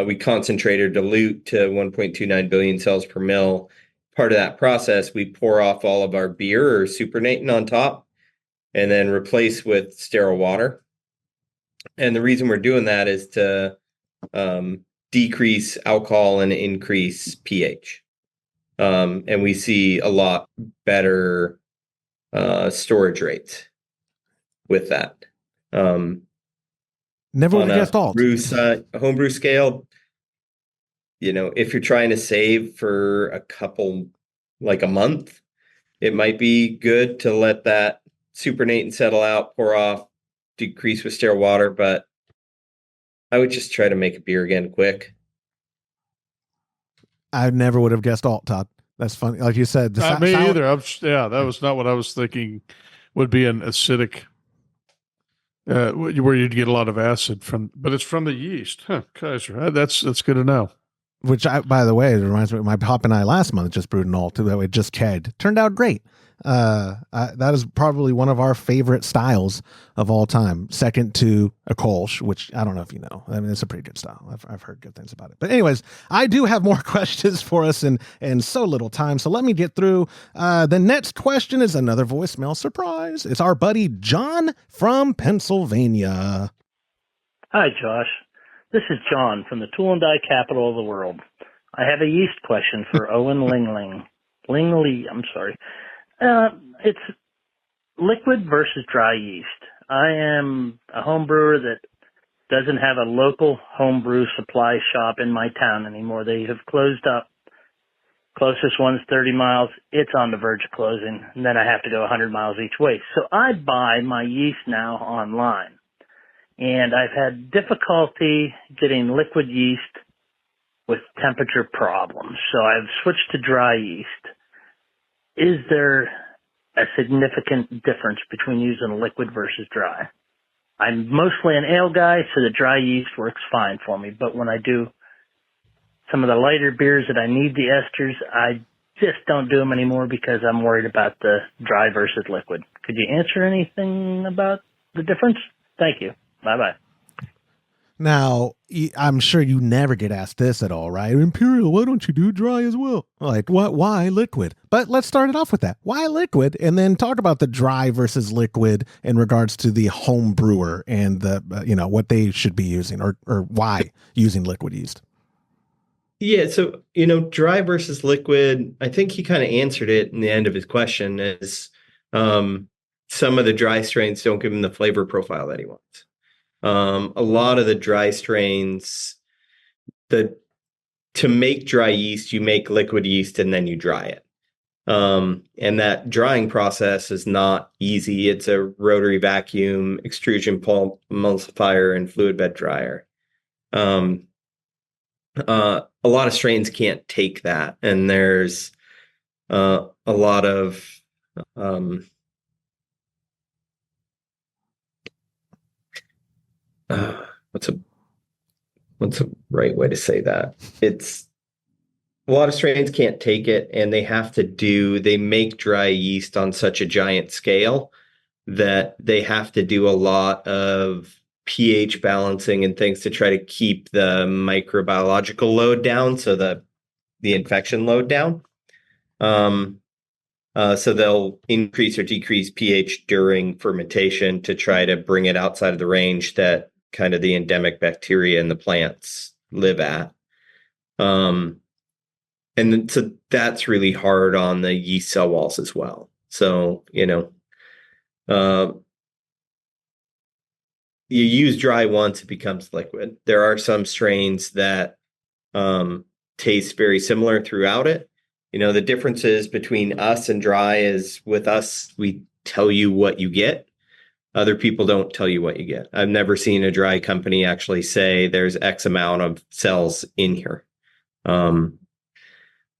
we concentrate or dilute to 1.29 billion cells per mil. Part of that process, we pour off all of our beer or supernatant on top, and then replace with sterile water. And the reason we're doing that is to decrease alcohol and increase pH. And we see a lot better storage rates with that. Never would have guessed alt. Homebrew scale, if you're trying to save for a month, it might be good to let that supernatant settle out, pour off, decrease with sterile water, but I would just try to make a beer again quick. I never would have guessed alt, Todd. That's funny. Like you said, me either. That was not what I was thinking would be an acidic, where you'd get a lot of acid but it's from the yeast. Huh, Kaiser. That's good to know. Which, by the way, it reminds me, my Pop and I last month just brewed an alt that we just kegged. Turned out great. That is probably one of our favorite styles of all time. Second to a Kolsch, which I don't know if you know. I mean, it's a pretty good style. I've heard good things about it. But anyways, I do have more questions for us and so little time. So let me get through. The next question is another voicemail surprise. It's our buddy John from Pennsylvania. Hi, Josh. This is John from the tool and die capital of the world. I have a yeast question for Owen Lingley. I'm sorry. It's liquid versus dry yeast. I am a home brewer that doesn't have a local homebrew supply shop in my town anymore. They have closed up. Closest one's 30 miles. It's on the verge of closing. And then I have to go 100 miles each way. So I buy my yeast now online. And I've had difficulty getting liquid yeast with temperature problems. So I've switched to dry yeast. Is there a significant difference between using liquid versus dry? I'm mostly an ale guy, so the dry yeast works fine for me. But when I do some of the lighter beers that I need the esters, I just don't do them anymore because I'm worried about the dry versus liquid. Could you answer anything about the difference? Thank you. Bye-bye. Now, I'm sure you never get asked this at all, right? Imperial, why don't you do dry as well? Like, what? Why liquid? But let's start it off with that. Why liquid? And then talk about the dry versus liquid in regards to the home brewer and the, what they should be using or why using liquid yeast. Yeah. So, dry versus liquid, I think he kind of answered it in the end of his question is some of the dry strains don't give him the flavor profile that he wants. A lot of the dry strains, to make dry yeast, you make liquid yeast and then you dry it. And that drying process is not easy. It's a rotary vacuum, extrusion pulp, emulsifier, and fluid bed dryer. A lot of strains can't take that. And there's a lot of what's a right way to say that? It's a lot of strains can't take it, and they make dry yeast on such a giant scale that they have to do a lot of pH balancing and things to try to keep the microbiological load down, so the infection load down. So they'll increase or decrease pH during fermentation to try to bring it outside of the range that kind of the endemic bacteria in the plants live at. And so that's really hard on the yeast cell walls as well. So, you use dry once, it becomes liquid. There are some strains that taste very similar throughout it. The differences between us and dry is with us, we tell you what you get. Other people don't tell you what you get. I've never seen a dry company actually say there's X amount of cells in here.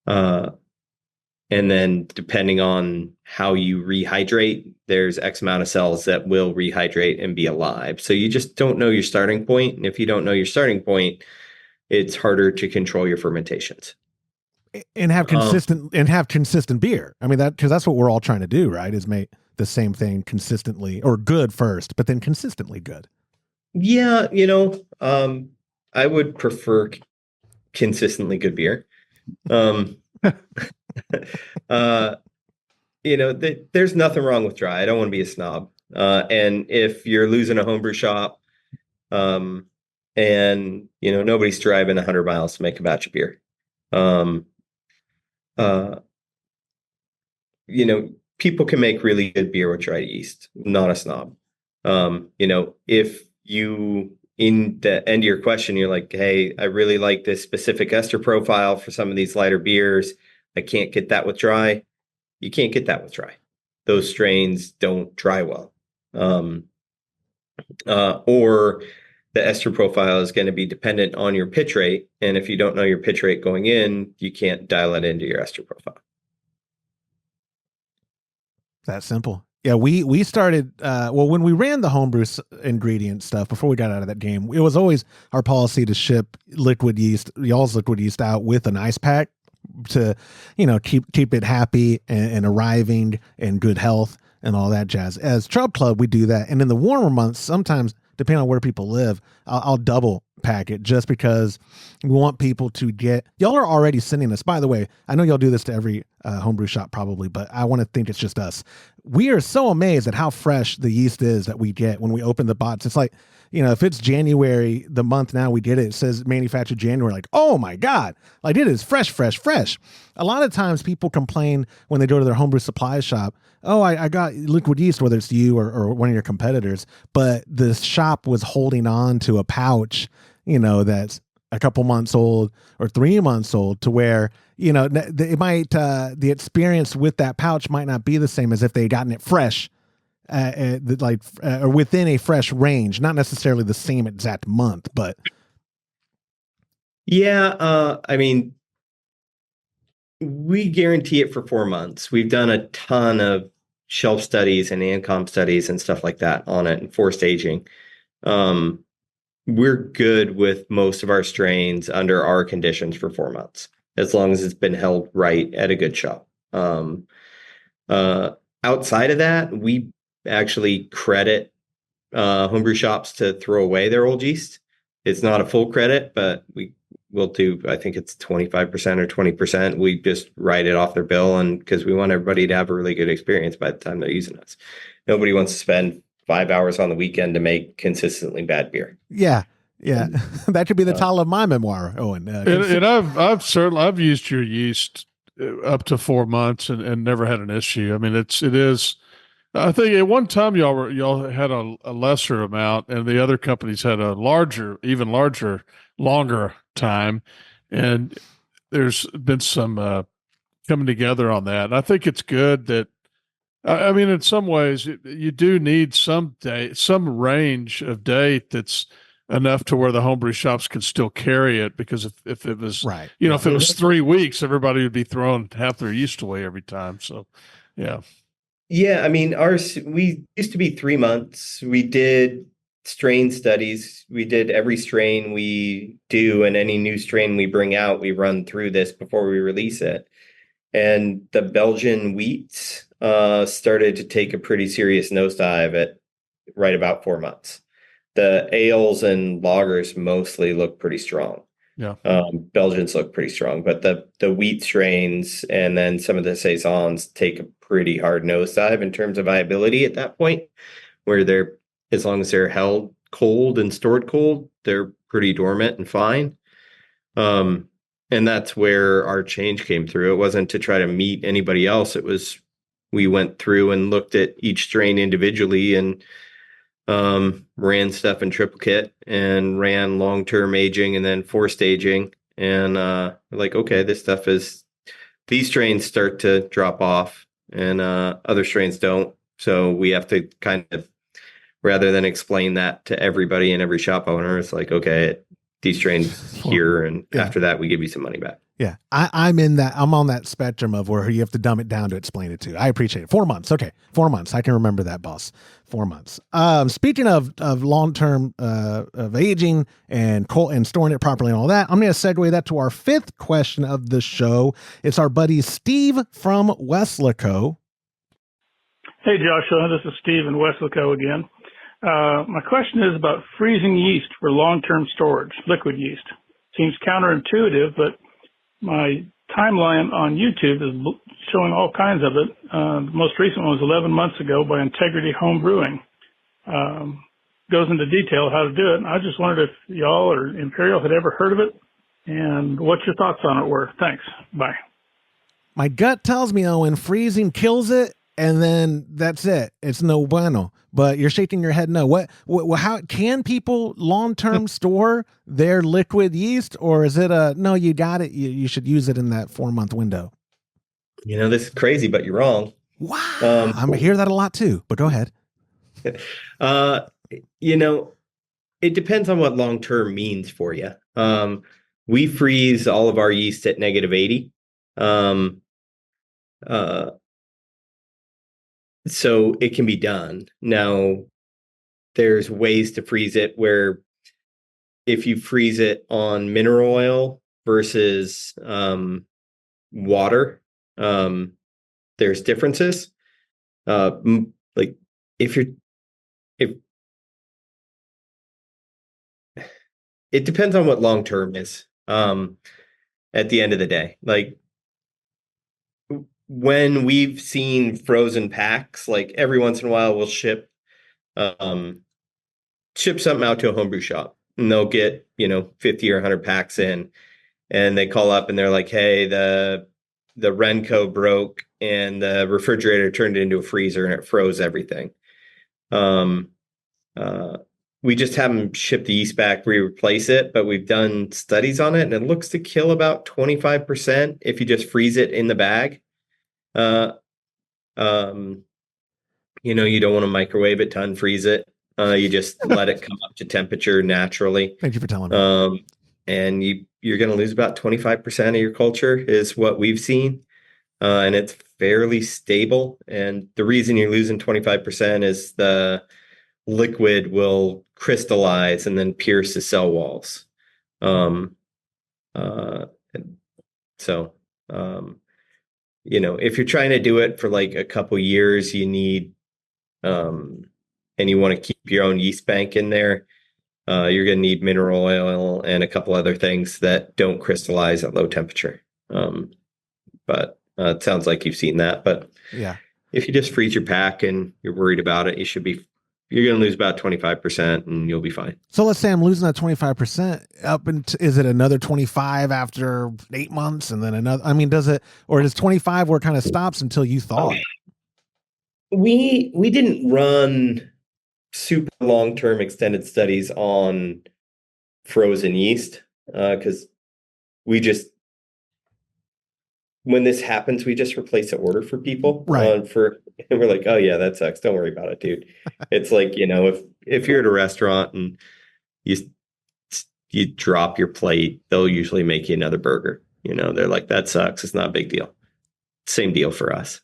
And then depending on how you rehydrate, there's X amount of cells that will rehydrate and be alive. So you just don't know your starting point. And if you don't know your starting point, it's harder to control your fermentations. And have consistent beer. I mean, because that's what we're all trying to do, right? Is make the same thing consistently, or good first, but then consistently good. Yeah, I would prefer consistently good beer. There's nothing wrong with dry. I don't want to be a snob. And if you're losing a homebrew shop, and nobody's driving 100 miles to make a batch of beer, people can make really good beer with dry yeast. Not a snob. If you, in the end of your question, you're like, hey, I really like this specific ester profile for some of these lighter beers. I can't get that with dry. You can't get that with dry. Those strains don't dry well. Or the ester profile is going to be dependent on your pitch rate. And if you don't know your pitch rate going in, you can't dial it into your ester profile. That simple. Yeah, we started, when we ran the homebrew ingredient stuff before we got out of that game, it was always our policy to ship liquid yeast, y'all's liquid yeast, out with an ice pack to, keep it happy and arriving in good health and all that jazz. As Trub Club, we do that. And in the warmer months, sometimes, depending on where people live, I'll double pack it just because we want people to get, y'all are already sending us, by the way, I know y'all do this to every homebrew shop probably, but I want to think it's just us. We are so amazed at how fresh the yeast is that we get when we open the box. It's like, if it's January, the month now we did it, it says manufactured January, like, oh my God, like it is fresh. A lot of times people complain when they go to their homebrew supply shop, oh, I got liquid yeast, whether it's you or one of your competitors, but the shop was holding on to a pouch, that's a couple months old or 3 months old, to where, it might, the experience with that pouch might not be the same as if they gotten it fresh, or within a fresh range, not necessarily the same exact month, but. Yeah. We guarantee it for 4 months. We've done a ton of shelf studies and ANCOM studies and stuff like that on it, and forced aging. We're good with most of our strains under our conditions for 4 months, as long as it's been held right at a good shop. Outside of that, we actually credit homebrew shops to throw away their old yeast. It's not a full credit, but we'll do, I think it's 25% or 20%. We just write it off their bill, and because we want everybody to have a really good experience by the time they're using us. Nobody wants to spend 5 hours on the weekend to make consistently bad beer. Yeah. That could be the title of my memoir, Owen. And I've used your yeast up to 4 months and never had an issue. I mean, it is. I think at one time y'all had a lesser amount, and the other companies had a even larger, longer time. And there's been some coming together on that. And I think it's good that, in some ways, you do need some range of date that's enough to where the homebrew shops can still carry it. Because if it was right, if it was 3 weeks, everybody would be throwing half their yeast away every time. So, yeah. Yeah, we used to be 3 months. We did strain studies. We did every strain we do, and any new strain we bring out, we run through this before we release it. And the Belgian wheats started to take a pretty serious nosedive at right about 4 months. The ales and lagers mostly look pretty strong. Yeah. Belgians look pretty strong, but the wheat strains and then some of the saisons take a pretty hard nosedive in terms of viability at that point, where as long as they're held cold and stored cold, they're pretty dormant and fine. And that's where our change came through. It wasn't to try to meet anybody else. It was, we went through and looked at each strain individually and ran stuff in triplicate and ran long-term aging and then forced aging. And okay, these strains start to drop off and other strains don't. So we have to kind of, rather than explain that to everybody and every shop owner, it's like, okay, these strains here, and after that, we give you some money back. Yeah, I'm on that spectrum of where you have to dumb it down to explain it to. I appreciate it. 4 months. Okay. 4 months. I can remember that, boss. 4 months. Speaking of long-term, of aging and storing it properly and all that, I'm going to segue that to our fifth question of the show. It's our buddy Steve from Weslaco. Hey, Joshua, this is Steve in Weslaco again. My question is about freezing yeast for long-term storage, liquid yeast. Seems counterintuitive, but my timeline on YouTube is showing all kinds of it. The most recent one was 11 months ago by Integrity Homebrewing. Goes into detail how to do it. And I just wondered if y'all or Imperial had ever heard of it and what your thoughts on it were. Thanks. Bye. My gut tells me, Owen, freezing kills it, and then that's it. It's no bueno. But you're shaking your head no. How can people long-term store their liquid yeast, or is it no, you got it, you should use it in that 4-month window? This is crazy, but you're wrong. Wow. I hear that a lot too, but go ahead. It depends on what long-term means for you. We freeze all of our yeast at -80. So it can be done. Now, there's ways to freeze it where if you freeze it on mineral oil versus water, there's differences. Like if it depends on what long term is. At the end of the day, like when we've seen frozen packs, like every once in a while we'll ship something out to a homebrew shop and they'll get 50 or 100 packs in, and they call up and they're like, hey, the Renco broke and the refrigerator turned it into a freezer and it froze everything. We just haven't shipped the yeast back, we replace it, but we've done studies on it and it looks to kill about 25% if you just freeze it in the bag. You don't want to microwave it to unfreeze it. You just let it come up to temperature naturally. Thank you for telling me. And you're going to lose about 25% of your culture is what we've seen. And it's fairly stable. And the reason you're losing 25% is the liquid will crystallize and then pierce the cell walls. If you're trying to do it for like a couple years, you need, and you want to keep your own yeast bank in there, you're going to need mineral oil and a couple other things that don't crystallize at low temperature. But it sounds like you've seen that. But yeah, if you just freeze your pack and you're worried about it, you're going to lose about 25% and you'll be fine. So let's say I'm losing that 25% up, and is it another 25 after 8 months and then another? I mean, does 25 where it kind of stops until you thaw it? We didn't run super long-term extended studies on frozen yeast because when this happens, we just replace the order for people. Right. And we're like, oh yeah, that sucks. Don't worry about it, dude. It's like, if you're at a restaurant and you drop your plate, they'll usually make you another burger. They're like, that sucks. It's not a big deal. Same deal for us.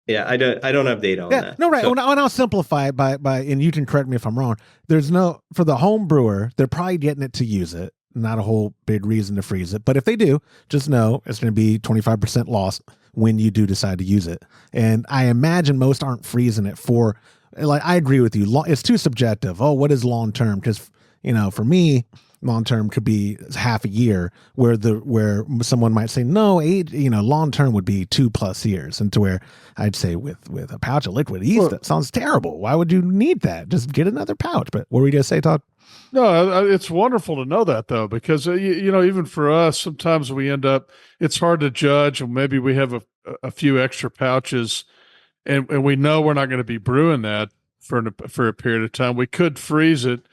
Yeah, I don't have data on that. No, right. So, and I'll simplify it by, and you can correct me if I'm wrong. For the home brewer, they're probably getting it to use it. Not a whole big reason to freeze it. But if they do, just know it's going to be 25% loss when you do decide to use it. And I imagine most aren't freezing it for, like, I agree with you. It's too subjective. Oh, what is long-term? Because, for me, long-term could be half a year where someone might say, no, long-term would be 2+ years. And to where I'd say with a pouch of liquid yeast, that sounds terrible. Why would you need that? Just get another pouch. But what were we going to say, Todd? No, it's wonderful to know that though, because, even for us, sometimes we end up, it's hard to judge, and maybe we have a few extra pouches and we know we're not going to be brewing that for a period of time. We could freeze it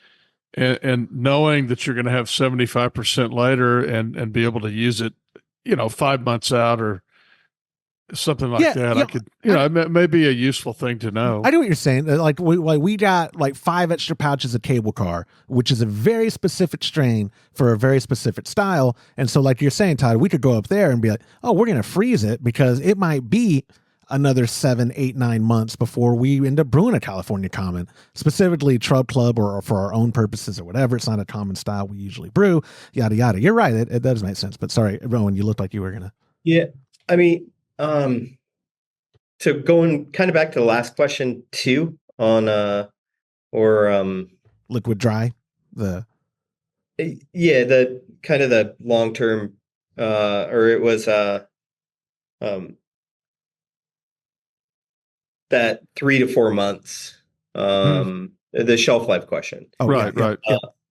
and knowing that you're going to have 75% later and be able to use it, 5 months out, or something like that. I could, it may be a useful thing to know. I know what you're saying. Like we got like 5 extra pouches of cable car, which is a very specific strain for a very specific style. And so like you're saying, Todd, we could go up there and be like, oh, we're going to freeze it because it might be another 7, 8, 9 months before we end up brewing a California Common, specifically Trub Club or for our own purposes or whatever. It's not a common style we usually brew, yada, yada. You're right. It does make sense. But sorry, Rowan, you looked like you were going to. Yeah. I mean, so going kind of back to the last question too on, liquid dry, the kind of the long-term, or it was, that 3 to 4 months, the shelf life question. Oh, right.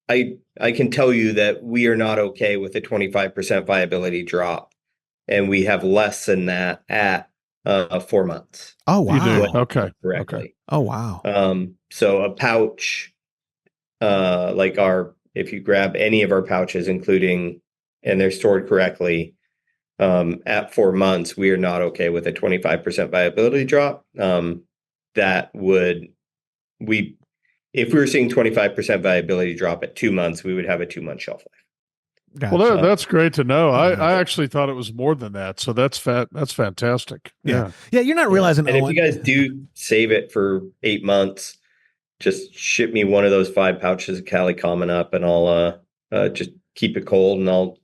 I can tell you that we are not okay with a 25% viability drop, and we have less than that at 4 months. Oh, wow. You do? Okay. Correctly. Okay. Oh, wow. So a pouch, if you grab any of our pouches, including, and they're stored correctly, at 4 months, we are not okay with a 25% viability drop. If we were seeing 25% viability drop at 2 months, we would have a 2-month shelf life. Gotcha. Well, that's great to know. I actually thought it was more than that. So that's fantastic. Yeah. You're not realizing. And if you guys do save it for 8 months, just ship me one of those 5 pouches of Cali Common up, and I'll just keep it cold, and I'll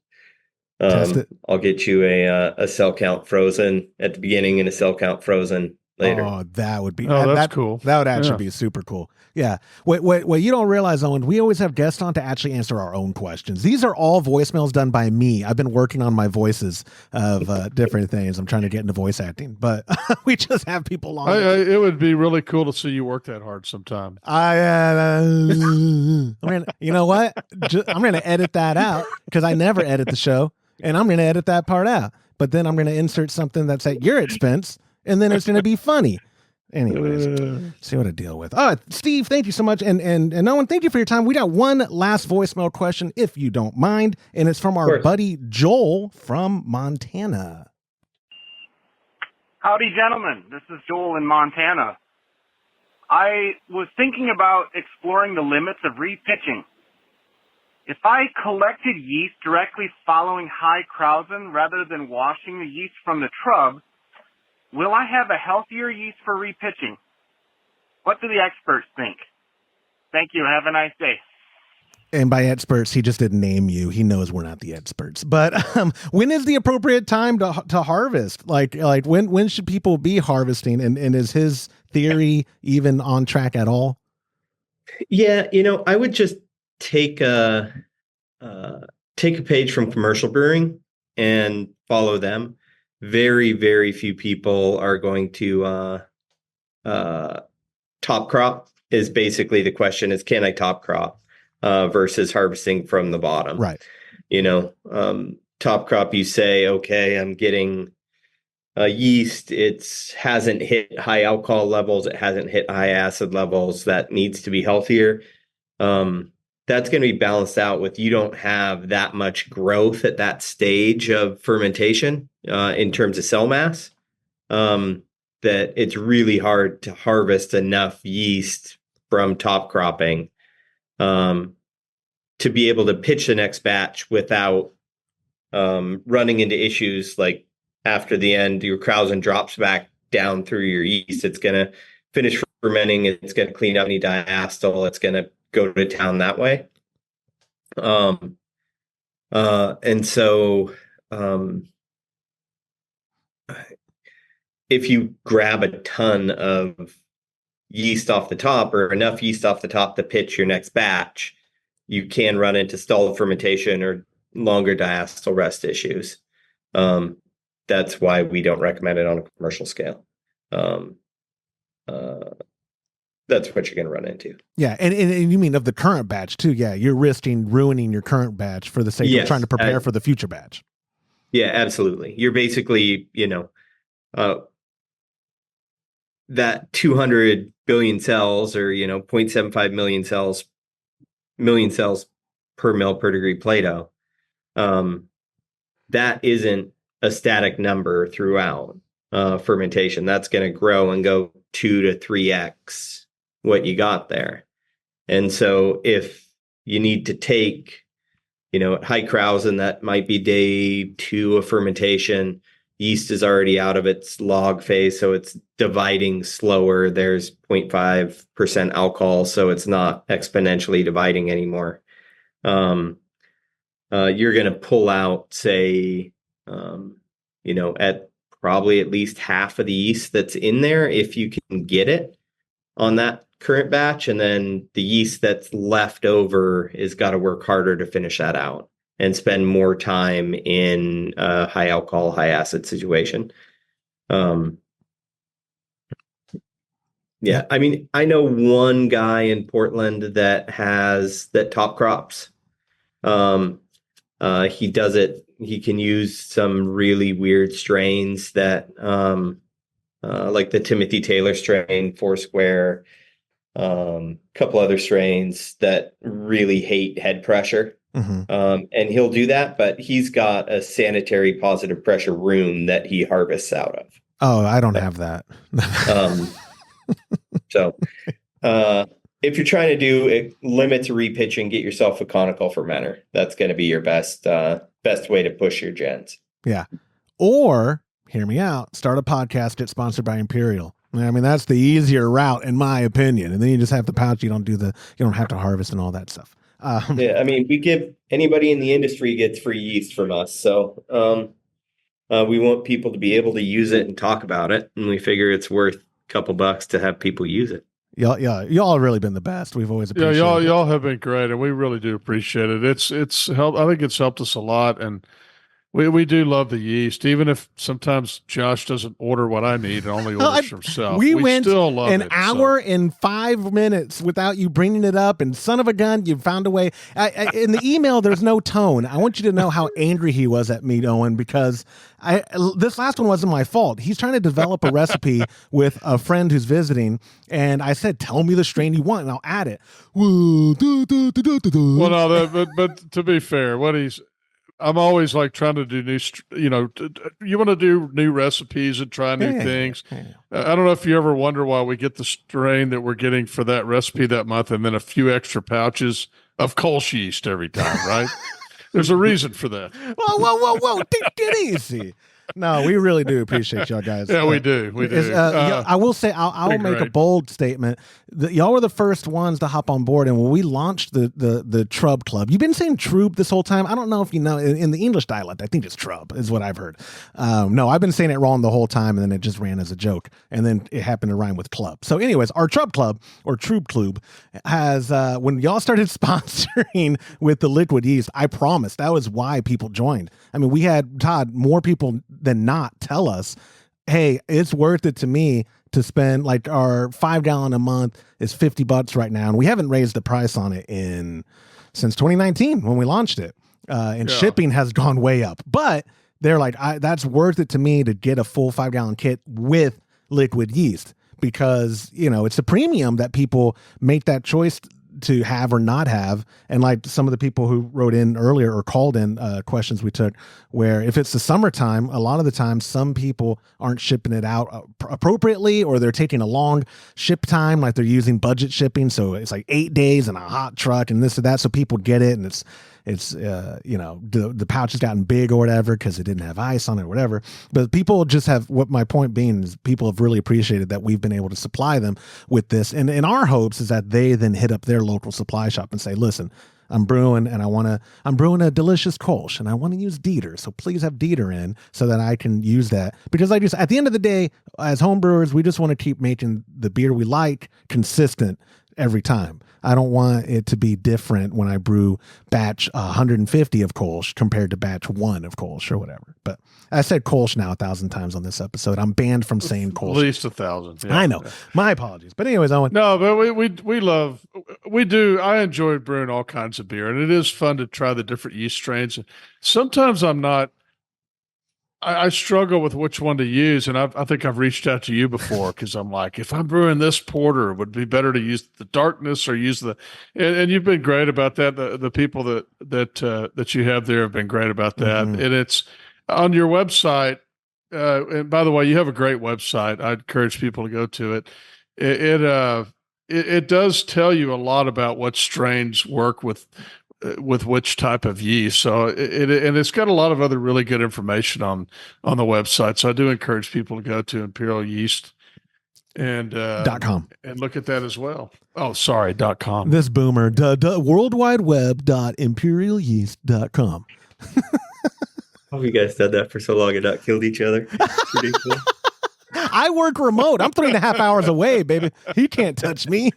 get you a cell count frozen at the beginning and a cell count frozen later. Oh, that would be. That's cool. That would actually be super cool. Yeah. What you don't realize, Owen, we always have guests on to actually answer our own questions. These are all voicemails done by me. I've been working on my voices of different things. I'm trying to get into voice acting, but we just have people on. It would be really cool to see you work that hard sometime. You know what? I'm going to edit that out because I never edit the show, and I'm going to edit that part out. But then I'm going to insert something that's at your expense, and then it's going to be funny. Anyways, see what I deal with. Steve, thank you so much. And Owen, thank you for your time. We got one last voicemail question, if you don't mind. And it's from our buddy Joel from Montana. Howdy, gentlemen. This is Joel in Montana. I was thinking about exploring the limits of repitching. If I collected yeast directly following high krausen rather than washing the yeast from the trub, will I have a healthier yeast for repitching? What do the experts think? Thank you. Have a nice day. And by experts, he just didn't name you. He knows we're not the experts. But when is the appropriate time to harvest? Like when should people be harvesting? And is his theory even on track at all? Yeah, I would just take a page from commercial brewing and follow them. Very, very few people are going to top crop. Is basically the question is, can I top crop versus harvesting from the bottom? Right. Top crop, you say, okay, I'm getting yeast. Hasn't hit high alcohol levels. It hasn't hit high acid levels. That needs to be healthier. That's going to be balanced out with you don't have that much growth at that stage of fermentation in terms of cell mass, that it's really hard to harvest enough yeast from top cropping to be able to pitch the next batch without running into issues like after the end, your krausen drops back down through your yeast. It's going to finish fermenting. It's going to clean up any diacetyl. It's going to go to town that way. If you grab a ton of yeast off the top or enough yeast off the top to pitch your next batch, you can run into stalled fermentation or longer diacetyl rest issues. That's why we don't recommend it on a commercial scale. That's what you're going to run into. Yeah. And you mean of the current batch too. Yeah. You're risking ruining your current batch for the sake of trying to prepare for the future batch. Yeah, absolutely. You're basically, that 200 billion cells or, 0.75 million cells per mil per degree Plato. That isn't a static number throughout. fermentation. That's going to grow and go 2 to 3x what you got there. And so if you need to take, at high Krausen, that might be day 2 of fermentation. Yeast is already out of its log phase, so it's dividing slower. There's 0.5% alcohol, so it's not exponentially dividing anymore. You're going to pull out, say, at probably at least half of the yeast that's in there if you can get it on that current batch. And then the yeast that's left over is got to work harder to finish that out and spend more time in a high alcohol, high acid situation. Yeah, I mean, I know one guy in Portland that top crops. He does it. He can use some really weird strains that, like the Timothy Taylor strain, Foursquare, couple other strains that really hate head pressure. And he'll do that, but he's got a sanitary positive pressure room that he harvests out of. Oh, I don't have that. So if you're trying to do a limit to repitching, get yourself a conical fermenter. That's going to be your best way to push your gens. Yeah. Or hear me out, start a podcast, get sponsored by Imperial. I mean, that's the easier route in my opinion. And then you just have the pouch. You don't have to harvest and all that stuff. Yeah. I mean, we give anybody in the industry gets free yeast from us. So, we want people to be able to use it and talk about it. And we figure it's worth a couple bucks to have people use it. Y'all have really been the best. We've always appreciated it. Y'all have been great, and we really do appreciate it. It's helped. I think it's helped us a lot, and we do love the yeast, even if sometimes Josh doesn't order what I need and only orders himself. We went still love an hour and 5 minutes without you bringing it up, and son of a gun, you found a way. In the email, there's no tone. I want you to know how angry he was at me, Owen, because this last one wasn't my fault. He's trying to develop a recipe with a friend who's visiting, and I said, tell me the strain you want, and I'll add it. Well, no, but to be fair, I'm always like trying to do new, you want to do new recipes and try new things. Yeah. I don't know if you ever wonder why we get the strain that we're getting for that recipe that month and then a few extra pouches of Kolsch yeast every time, right? There's a reason for that. Whoa. Take it easy. No, we really do appreciate y'all guys. Yeah, we do. I will say, I'll make a bold statement. Y'all were the first ones to hop on board, and when we launched the Trub Club, you've been saying Trub this whole time. I don't know if you know, in the English dialect, I think it's Trub is what I've heard. No, I've been saying it wrong the whole time, and then it just ran as a joke, and then it happened to rhyme with club. So anyways, our Trub Club, or Trub Club, has, when y'all started sponsoring with the liquid yeast, I promise that was why people joined. I mean, we had, Todd, more people than not tell us, hey, it's worth it to me to spend, like, our 5 gallon a month is $50 right now. And we haven't raised the price on it since 2019 when we launched it. And shipping has gone way up, but they're like, that's worth it to me to get a full 5 gallon kit with liquid yeast, because, it's a premium that people make that choice to have or not have. And like some of the people who wrote in earlier or called in questions we took, where if it's the summertime, a lot of the time some people aren't shipping it out appropriately, or they're taking a long ship time, like they're using budget shipping, so it's like 8 days in a hot truck and this or that, so people get it, and it's the pouch has gotten big or whatever because it didn't have ice on it or whatever. But people just have, what my point being is, people have really appreciated that we've been able to supply them with this. And in our hopes is that they then hit up their local supply shop and say, listen, I'm brewing and I'm brewing a delicious Kolsch and I want to use Dieter. So please have Dieter in so that I can use that. Because at the end of the day, as homebrewers, we just want to keep making the beer we like consistent every time. I don't want it to be different when I brew batch 150 of Kolsch compared to batch 1 of Kolsch or whatever. But I said Kolsch now 1,000 times on this episode. I'm banned from saying Kolsch. At least 1,000. Yeah. I know. Yeah. My apologies. But anyways, Owen. No, but we do. I enjoy brewing all kinds of beer, and it is fun to try the different yeast strains. Sometimes I struggle with which one to use, and I think I've reached out to you before because I'm like, if I'm brewing this porter, it would be better to use the darkness or use and you've been great about that. The people that you have there have been great about that. Mm-hmm. And it's on your website. and by the way, you have a great website. I'd encourage people to go to it. It does tell you a lot about what strains work with which type of yeast. So it's got a lot of other really good information on the website. So I do encourage people to go to Imperial Yeast and .com and look at that as well. Oh, sorry, .com. This boomer, worldwideweb.imperialyeast.com. How have you guys done that for so long and not killed each other? It's ridiculous. I work remote. I'm 3.5 hours away, baby. He can't touch me.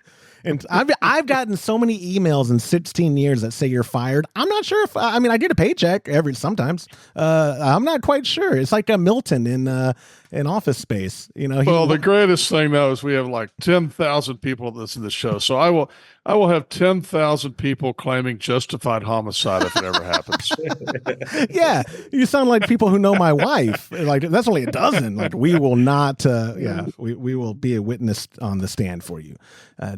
And I've gotten so many emails in 16 years that say you're fired. I'm not sure if I get a paycheck sometimes. I'm not quite sure. It's like a Milton in Office Space. Well, the greatest thing though is we have like 10,000 people that listen to the show. So I will have 10,000 people claiming justified homicide if it ever happens. Yeah, you sound like people who know my wife. Like that's only a dozen. Like we will not. We will be a witness on the stand for you.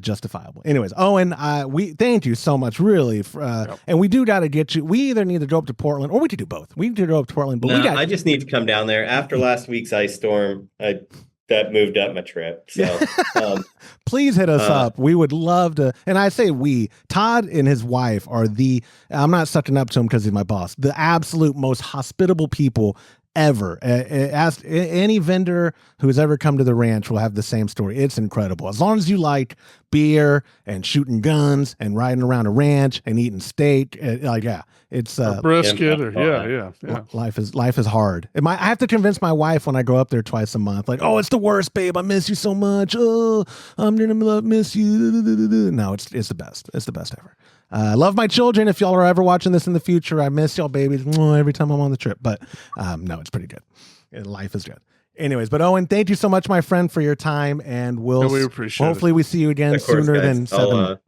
Justifiable. Anyways, Owen, we thank you so much, really. And we do got to get you. We either need to go up to Portland, or we could do both. We need to go up to Portland, but I just need to come down there after last week's ice storm. That moved up my trip. So please hit us up. We would love to. And I say we, Todd and his wife are I'm not sucking up to him because he's my boss, the absolute most hospitable people ever. Ask any vendor who's ever come to the ranch will have the same story. It's incredible. As long as you like beer and shooting guns and riding around a ranch and eating steak, it's brisket. Yeah. Life is hard. I have to convince my wife when I go up there twice a month, like, oh, it's the worst, babe. I miss you so much. Oh, I'm gonna miss you. No, it's the best. It's the best ever. I love my children. If y'all are ever watching this in the future, I miss y'all babies every time I'm on the trip. But no, it's pretty good. Life is good. Anyways, but Owen, thank you so much, my friend, for your time. And we appreciate hopefully we see you again sooner than 7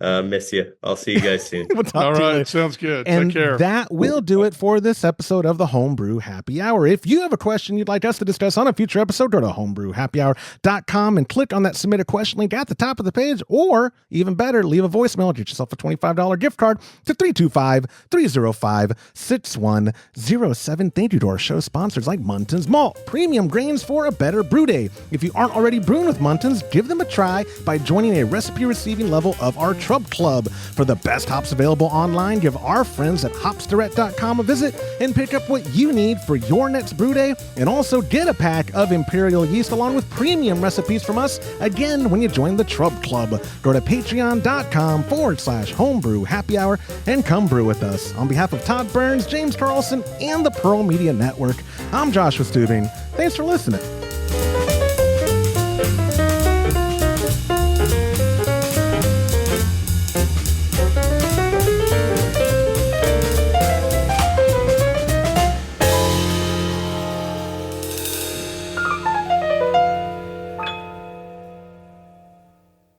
miss you. I'll see you guys soon. We'll talk All to you right. later. Sounds good. And Take care. that will do it for this episode of the Homebrew Happy Hour. If you have a question you'd like us to discuss on a future episode, go to homebrewhappyhour.com and click on that submit a question link at the top of the page, or even better, leave a voicemail. Get yourself a $25 gift card to 325-305-6107. Thank you to our show sponsors like Muntons Malt, premium grains for a better brew day. If you aren't already brewing with Muntons, give them a try by joining a recipe receiving level of our Trub Club. For the best hops available online, give our friends at hopsdirect.com a visit and pick up what you need for your next brew day, and also get a pack of Imperial Yeast along with premium recipes from us again when you join the Trub Club. Go to patreon.com/homebrew happy hour and come brew with us. On behalf of Todd Burns, James Carlson, and the Pearl Media Network, I'm Joshua Stubing. Thanks for listening.